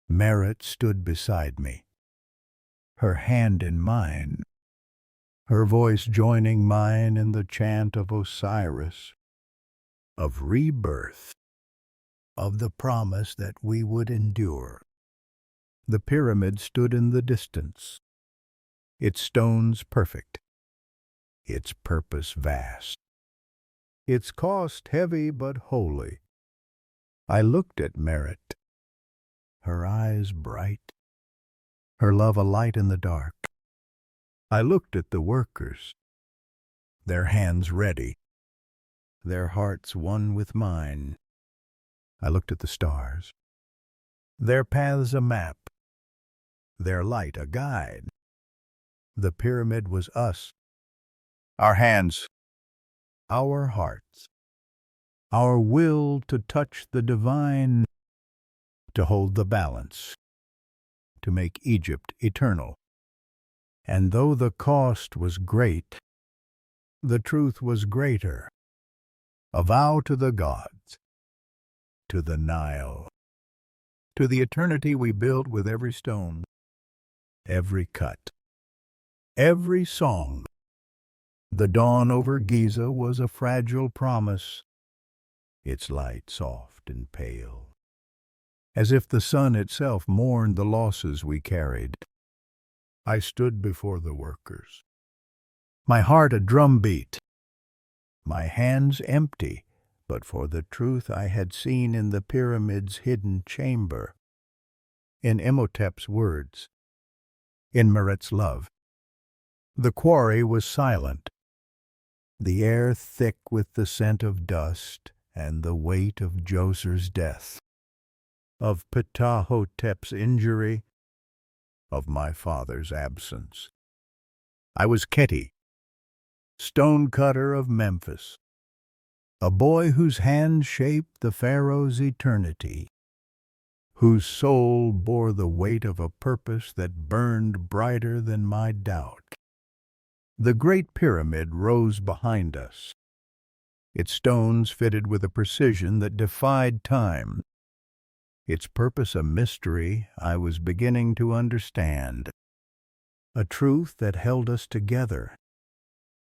Meret stood beside me, her hand in mine, her voice joining mine in the chant of Osiris, of rebirth, of the promise that we would endure. The pyramid stood in the distance, its stones perfect, its purpose vast, its cost heavy but holy. I looked at Meret, her eyes bright, her love a light in the dark. I looked at the workers, their hands ready, their hearts one with mine. I looked at the stars, their paths a map, their light a guide. The pyramid was us, our hands, our hearts, our will to touch the divine, to hold the balance, to make Egypt eternal. And though the cost was great, the truth was greater. A vow to the gods, to the Nile, to the eternity we built with every stone, every cut, every song. The dawn over Giza was a fragile promise, its light soft and pale, as if the sun itself mourned the losses we carried. I stood before the workers, my heart a drumbeat, my hands empty, but for the truth I had seen in the pyramid's hidden chamber, in Imhotep's words, in Meret's love. The quarry was silent, the air thick with the scent of dust, and the weight of Djoser's death, of Ptahhotep's injury, of my father's absence. I was Khety, stonecutter of Memphis, a boy whose hand shaped the pharaoh's eternity, whose soul bore the weight of a purpose that burned brighter than my doubt. The Great Pyramid rose behind us, its stones fitted with a precision that defied time, its purpose a mystery I was beginning to understand, a truth that held us together.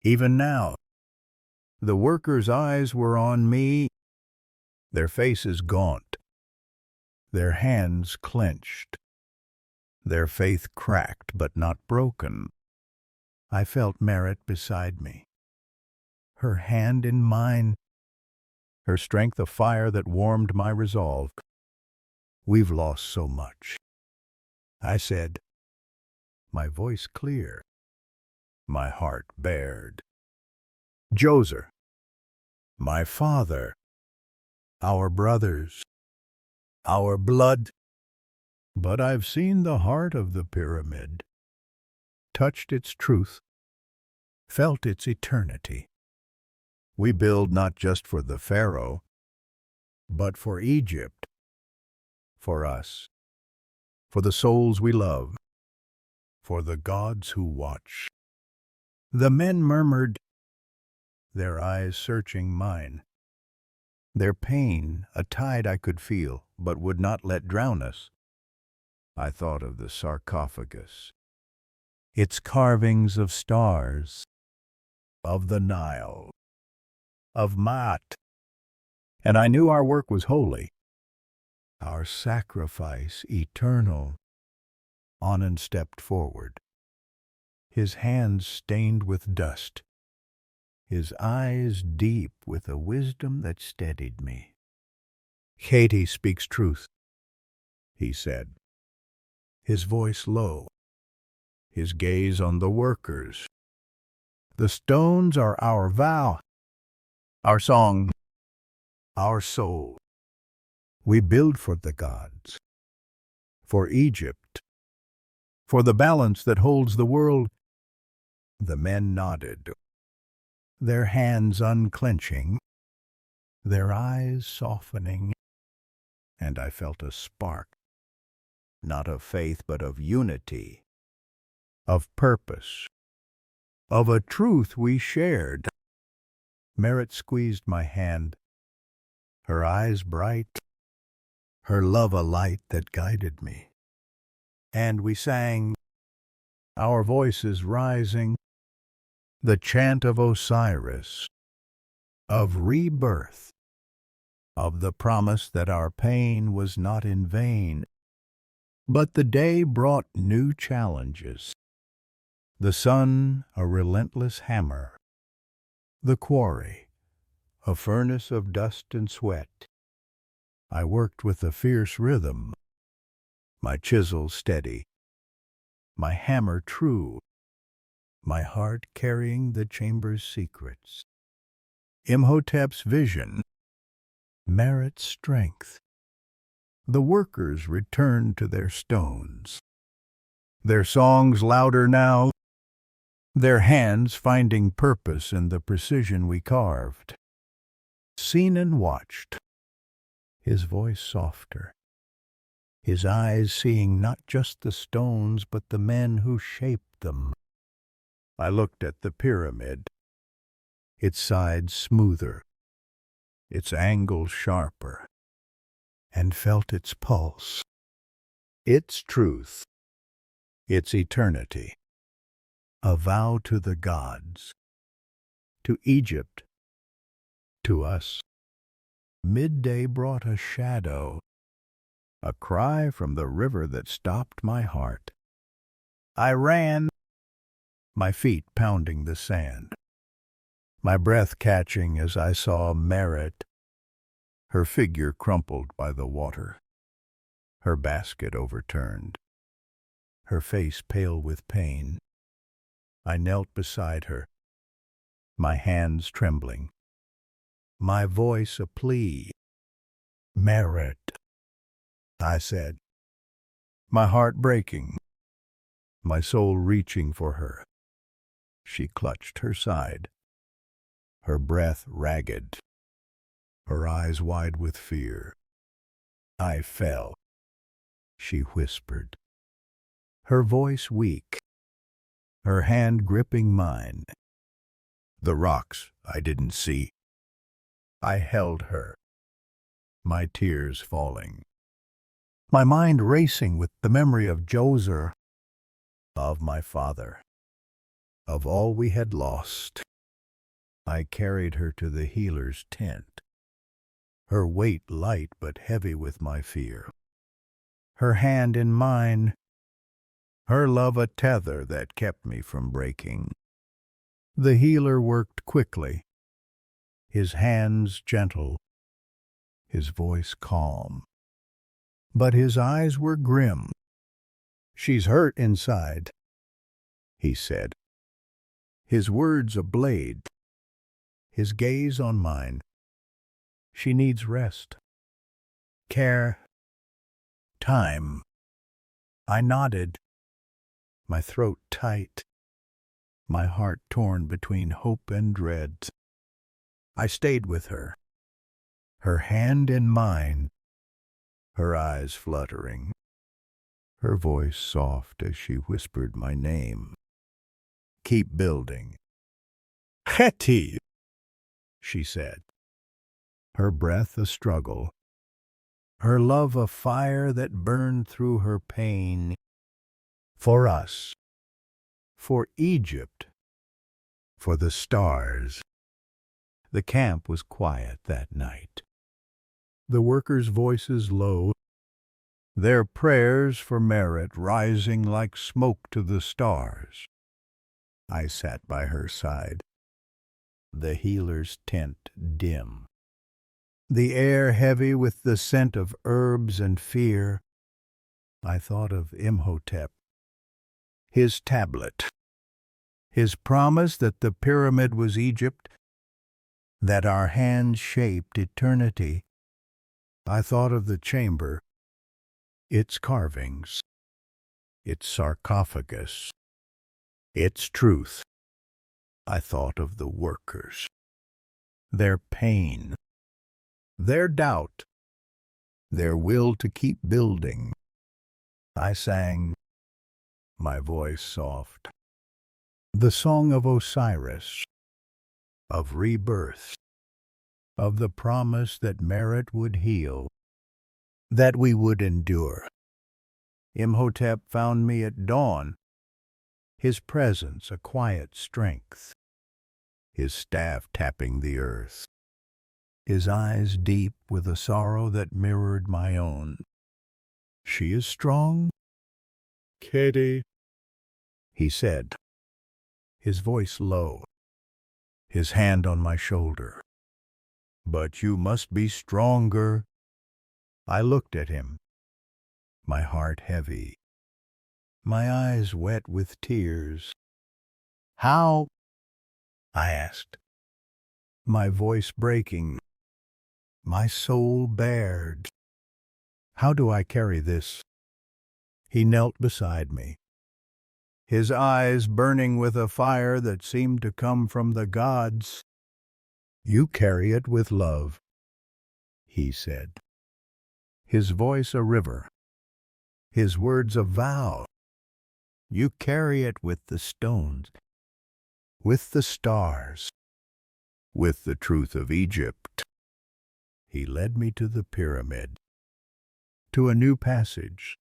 Even now, the workers' eyes were on me, their faces gaunt, their hands clenched, their faith cracked but not broken. I felt Merit beside me, her hand in mine, her strength a fire that warmed my resolve. We've lost so much, I said, my voice clear, my heart bared. Djoser, my father, our brothers, our blood. But I've seen the heart of the pyramid, touched its truth, felt its eternity. We build not just for the pharaoh, but for Egypt, for us, for the souls we love, for the gods who watch. The men murmured, their eyes searching mine, their pain a tide I could feel, but would not let drown us. I thought of the sarcophagus, its carvings of stars, of the Nile, of Maat, and I knew our work was holy, our sacrifice eternal. Onan stepped forward, his hands stained with dust, his eyes deep with a wisdom that steadied me. Khety speaks truth, he said, his voice low, his gaze on the workers. The stones are our vow, our song, our soul. We build for the gods, for Egypt, for the balance that holds the world. The men nodded, their hands unclenching, their eyes softening, and I felt a spark, not of faith but of unity, of purpose, of a truth we shared. Merit squeezed my hand, her eyes bright, her love a light that guided me. And we sang, our voices rising, the chant of Osiris, of rebirth, of the promise that our pain was not in vain. But the day brought new challenges. The sun, a relentless hammer. The quarry, a furnace of dust and sweat. I worked with a fierce rhythm, my chisel steady, my hammer true, my heart carrying the chamber's secrets. Imhotep's vision, Merit's strength. The workers returned to their stones, their songs louder now, their hands finding purpose in the precision we carved. Sinan watched, his voice softer, his eyes seeing not just the stones but the men who shaped them. I looked at the pyramid, its sides smoother, its angles sharper, and felt its pulse, its truth, its eternity. A vow to the gods, to Egypt, to us. Midday brought a shadow, a cry from the river that stopped my heart. I ran, my feet pounding the sand, my breath catching as I saw Merit, her figure crumpled by the water, her basket overturned, her face pale with pain. I knelt beside her, my hands trembling, my voice a plea. "Merit," I said, my heart breaking, my soul reaching for her. She clutched her side, her breath ragged, her eyes wide with fear. "I fell," she whispered, her voice weak, her hand gripping mine. "The rocks I didn't see." I held her, my tears falling, my mind racing with the memory of Joser, of my father, of all we had lost. I carried her to the healer's tent, her weight light but heavy with my fear, her hand in mine, her love a tether that kept me from breaking. The healer worked quickly, his hands gentle, his voice calm, but his eyes were grim. "She's hurt inside," he said, his words a blade, his gaze on mine. "She needs rest, care, time." I nodded, my throat tight, my heart torn between hope and dread. I stayed with her, her hand in mine, her eyes fluttering, her voice soft as she whispered my name. "Keep building." "Khety," she said, her breath a struggle, her love a fire that burned through her pain. "For us, for Egypt, for the stars." The camp was quiet that night, the workers' voices low, their prayers for merit rising like smoke to the stars. I sat by her side, the healer's tent dim, the air heavy with the scent of herbs and fear. I thought of Imhotep, his tablet, his promise that the pyramid was Egypt, that our hands shaped eternity. I thought of the chamber, its carvings, its sarcophagus, its truth. I thought of the workers, their pain, their doubt, their will to keep building. I sang, my voice soft, the song of Osiris, of rebirth, of the promise that merit would heal, that we would endure. Imhotep found me at dawn, his presence a quiet strength, his staff tapping the earth, his eyes deep with a sorrow that mirrored my own. "She is strong, Khety," he said, his voice low, his hand on my shoulder. "But you must be stronger." I looked at him, my heart heavy, my eyes wet with tears. "How?" I asked, my voice breaking, my soul bared. "How do I carry this?" He knelt beside me, his eyes burning with a fire that seemed to come from the gods. "You carry it with love," he said, his voice a river, his words a vow. "You carry it with the stones, with the stars, with the truth of Egypt." He led me to the pyramid, to a new passage,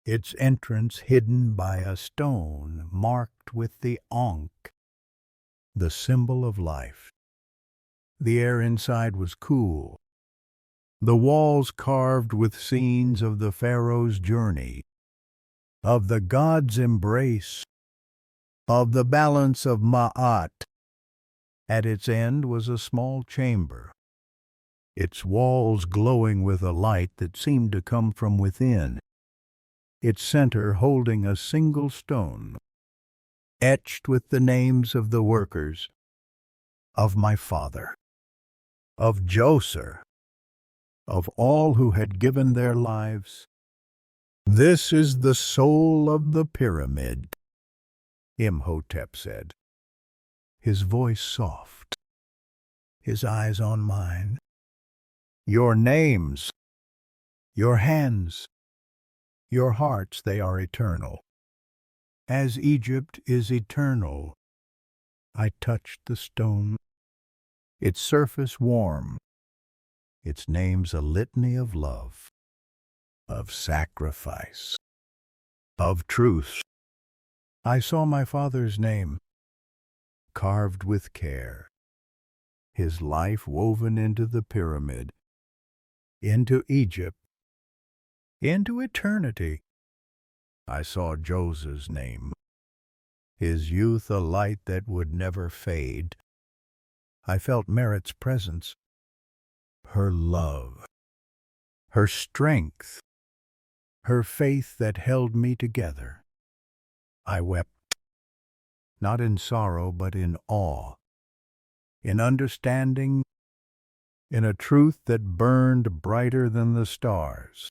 its entrance hidden by a stone marked with the Ankh, the symbol of life. The air inside was cool, the walls carved with scenes of the pharaoh's journey, of the god's embrace, of the balance of Ma'at. At its end was a small chamber, its walls glowing with a light that seemed to come from within, its center holding a single stone, etched with the names of the workers, of my father. of Djoser, of all who had given their lives. This is the soul of the pyramid, Imhotep said, his voice soft, his eyes on mine. Your names, your hands, your hearts, they are eternal. As Egypt is eternal, I touched the stone, its surface warm, its name's a litany of love, of sacrifice, of truth. I saw my father's name, carved with care, his life woven into the pyramid, into Egypt, into eternity. I saw Joseph's name, his youth a light that would never fade. I felt Merit's presence, her love, her strength, her faith that held me together. I wept, not in sorrow but in awe, in understanding, in a truth that burned brighter than the stars.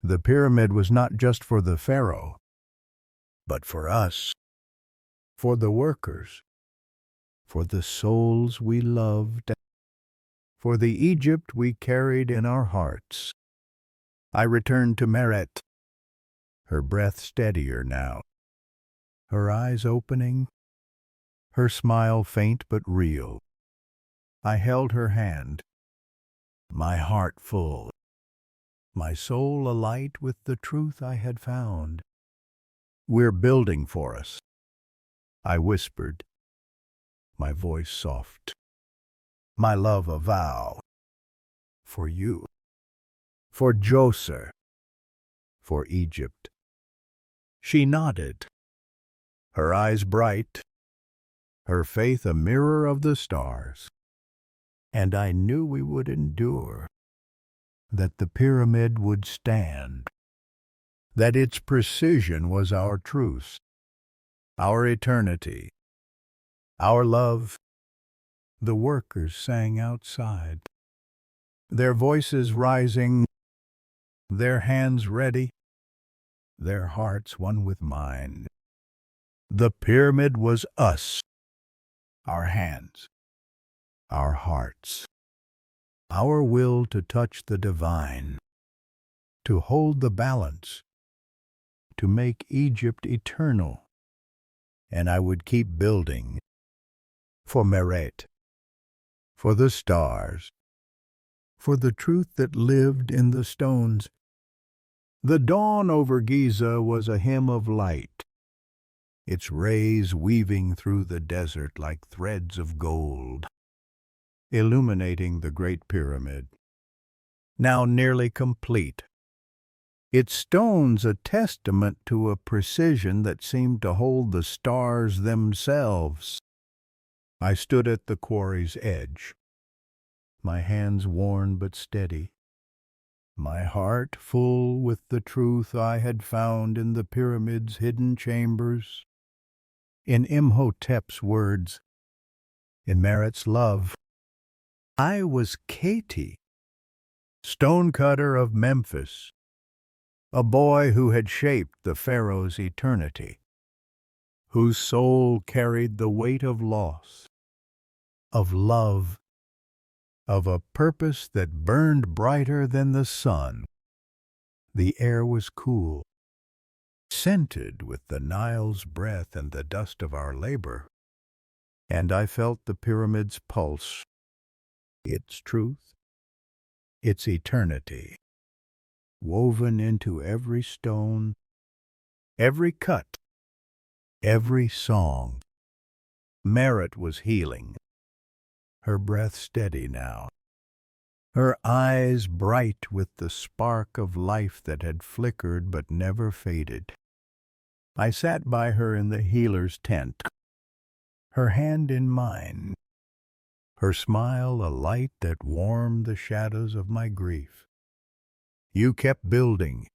The pyramid was not just for the pharaoh, but for us, for the workers, for the souls we loved, for the Egypt we carried in our hearts. I returned to Meret, her breath steadier now, her eyes opening, her smile faint but real. I held her hand, my heart full, my soul alight with the truth I had found. We're building for us, I whispered, my voice soft. My love a vow, for you, for Djoser, for Egypt. She nodded, her eyes bright, her faith a mirror of the stars. And I knew we would endure, that the pyramid would stand, that its precision was our truth, our eternity, our love. The workers sang outside, their voices rising, their hands ready, their hearts one with mine. The pyramid was us, our hands, our hearts, our will to touch the divine, to hold the balance, to make Egypt eternal. And I would keep building for Meret, for the stars, for the truth that lived in the stones. The dawn over Giza was a hymn of light, its rays weaving through the desert like threads of gold, illuminating the Great Pyramid, now nearly complete. Its stones a testament to a precision that seemed to hold the stars themselves. I stood at the quarry's edge, my hands worn but steady, my heart full with the truth I had found in the pyramid's hidden chambers. In Imhotep's words, in Merit's love, I was Khety, stonecutter of Memphis, a boy who had shaped the pharaoh's eternity, whose soul carried the weight of loss, of love, of a purpose that burned brighter than the sun. The air was cool, scented with the Nile's breath and the dust of our labor, and I felt the pyramid's pulse, its truth, its eternity, woven into every stone, every cut, every song. Merit was healing, her breath steady now, her eyes bright with the spark of life that had flickered but never faded. I sat by her in the healer's tent, her hand in mine, her smile a light that warmed the shadows of my grief. You kept building,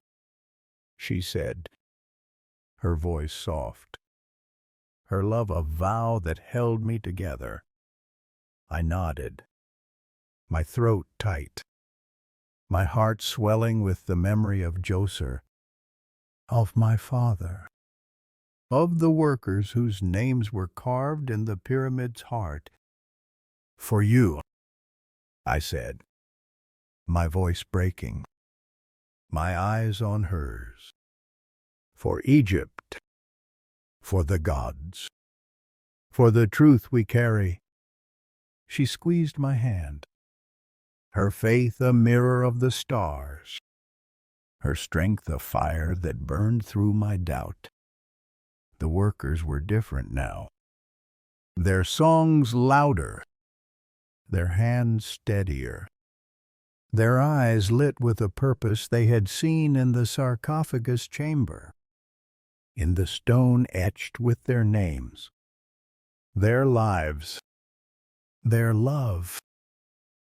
she said, her voice soft, her love a vow that held me together. I nodded, my throat tight, my heart swelling with the memory of Djoser, of my father, of the workers whose names were carved in the pyramid's heart. For you, I said, my voice breaking, my eyes on hers. For Egypt, for the gods, for the truth we carry. She squeezed my hand, her faith a mirror of the stars, her strength a fire that burned through my doubt. The workers were different now, their songs louder, their hands steadier, their eyes lit with a purpose they had seen in the sarcophagus chamber, in the stone etched with their names, their lives, their love.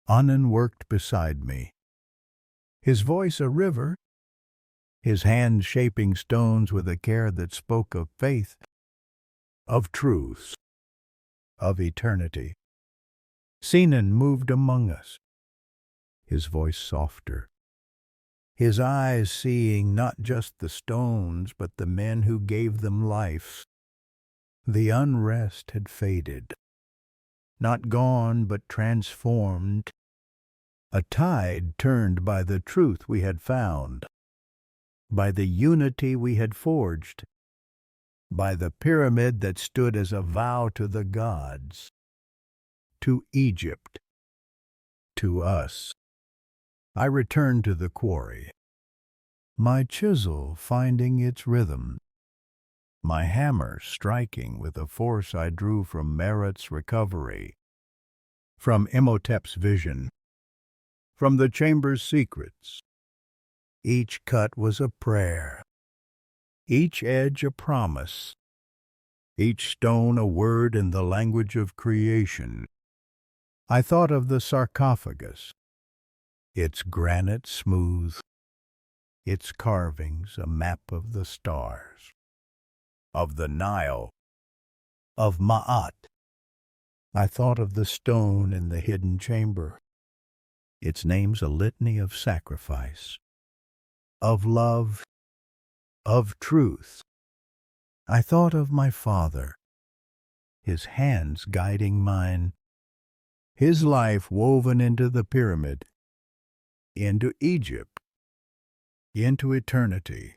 Anan worked beside me, his voice a river, his hands shaping stones with a care that spoke of faith, of truth, of eternity. Sinan moved among us, his voice softer, his eyes seeing not just the stones but the men who gave them life. The unrest had faded, not gone but transformed, a tide turned by the truth we had found, by the unity we had forged, by the pyramid that stood as a vow to the gods, to Egypt, to us. I returned to the quarry, my chisel finding its rhythm, my hammer striking with a force I drew from Merit's recovery, from Imhotep's vision, from the chamber's secrets. Each cut was a prayer, each edge a promise, each stone a word in the language of creation. I thought of the sarcophagus, its granite smooth, its carvings a map of the stars, of the Nile, of Ma'at. I thought of the stone in the hidden chamber, its name's a litany of sacrifice, of love, of truth. I thought of my father, his hands guiding mine, his life woven into the pyramid, into Egypt, into eternity.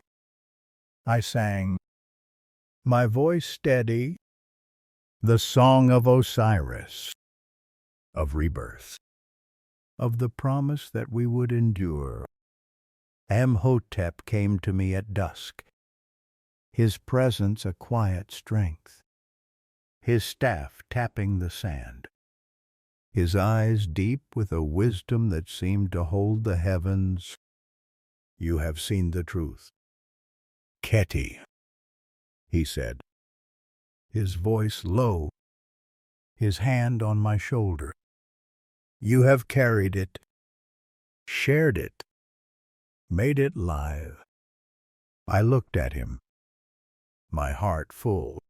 I sang, my voice steady, the song of Osiris, of rebirth, of the promise that we would endure. Imhotep came to me at dusk, his presence a quiet strength, his staff tapping the sand, his eyes deep with a wisdom that seemed to hold the heavens. You have seen the truth. Khety, he said, his voice low, his hand on my shoulder. You have carried it, shared it, made it live. I looked at him, my heart full,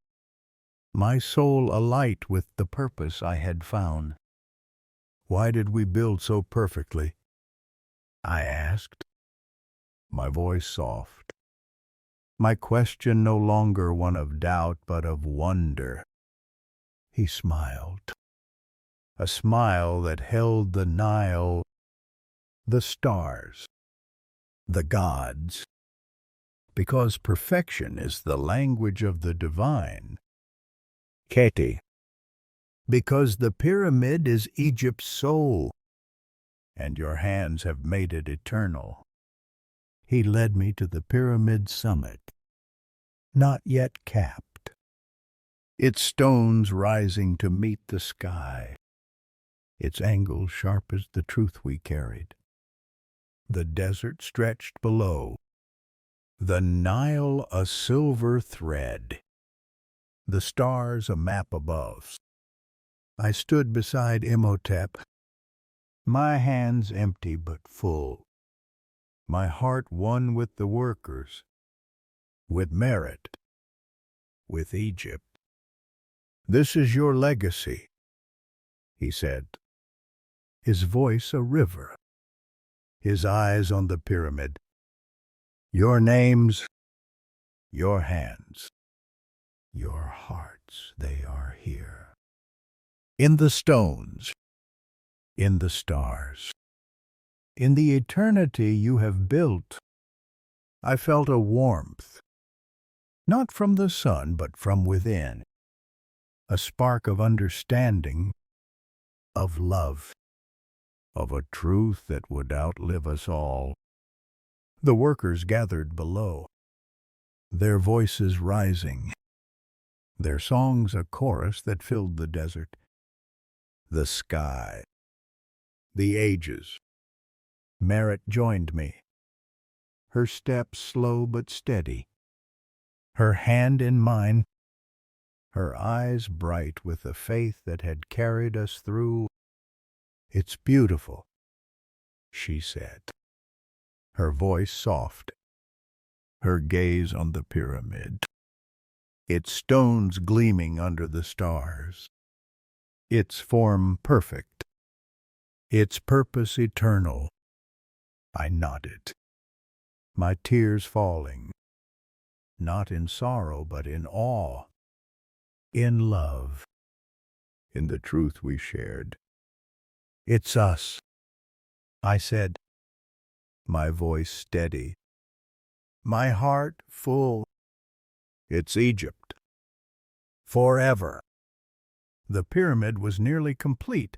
my soul alight with the purpose I had found. Why did we build so perfectly? I asked, my voice soft, my question no longer one of doubt but of wonder. He smiled, a smile that held the Nile, the stars, the gods, because perfection is the language of the divine. Khety, because the pyramid is Egypt's soul, and your hands have made it eternal. He led me to the pyramid's summit, not yet capped, its stones rising to meet the sky, its angles sharp as the truth we carried. The desert stretched below, the Nile a silver thread, the stars a map above. I stood beside Imhotep, my hands empty but full, my heart one with the workers, with Merit, with Egypt. This is your legacy, he said. his voice a river, his eyes on the pyramid. Your names, your hands, your hearts, they are here. In the stones, in the stars, in the eternity you have built, I felt a warmth, not from the sun, but from within, a spark of understanding, of love, of a truth that would outlive us all. The workers gathered below, their voices rising, their songs a chorus that filled the desert, the sky, the ages. Merritt joined me, her steps slow but steady, her hand in mine, her eyes bright with the faith that had carried us through. It's beautiful, she said, her voice soft, her gaze on the pyramid, its stones gleaming under the stars, its form perfect, its purpose eternal. I nodded, my tears falling, not in sorrow but in awe, in love, in the truth we shared. It's us, I said, my voice steady, my heart full. It's Egypt. Forever. The pyramid was nearly complete,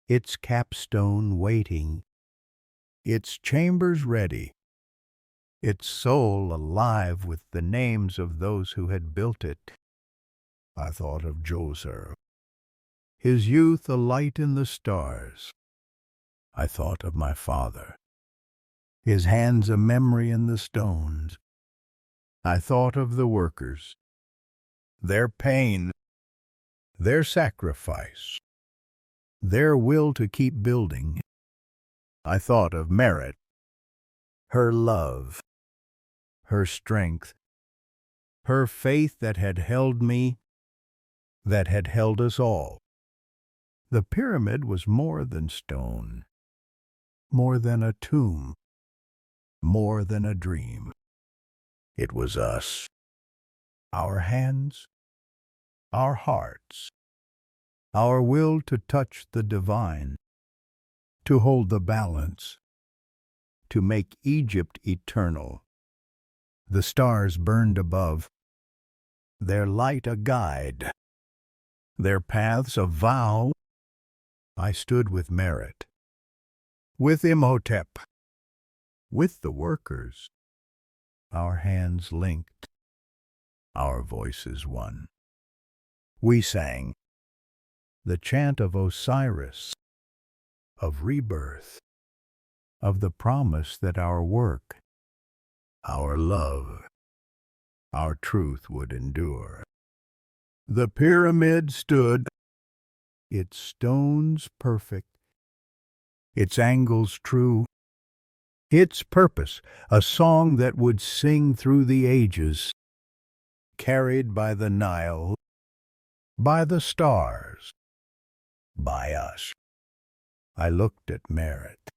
its capstone waiting, its chambers ready, its soul alive with the names of those who had built it. I thought of Djoser, his youth a light in the stars. I thought of my father, his hands a memory in the stones. I thought of the workers, their pain, their sacrifice, their will to keep building. I thought of Merritt, her love, her strength, her faith that had held me, that had held us all. The pyramid was more than stone, more than a tomb, more than a dream. It was us, our hands, our hearts, our will to touch the divine, to hold the balance, to make Egypt eternal. The stars burned above, their light a guide, their paths a vow. I stood with Merritt, with Imhotep, with the workers, our hands linked, our voices one. We sang the chant of Osiris, of rebirth, of the promise that our work, our love, our truth would endure. The pyramid stood, its stones perfect, its angles true, its purpose a song that would sing through the ages, carried by the Nile, by the stars, by us. I looked at Merritt,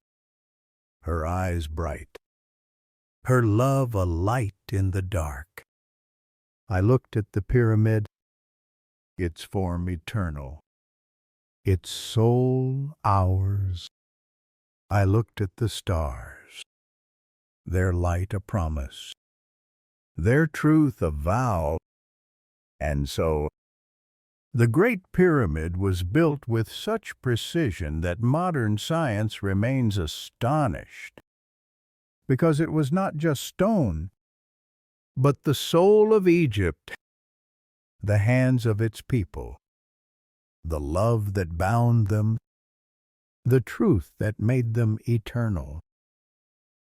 her eyes bright, her love a light in the dark. I looked at the pyramid, its form eternal, its soul ours. I looked at the stars, their light a promise, their truth a vow. And so, the Great Pyramid was built with such precision that modern science remains astonished, because it was not just stone, but the soul of Egypt, the hands of its people, the love that bound them, the truth that made them eternal.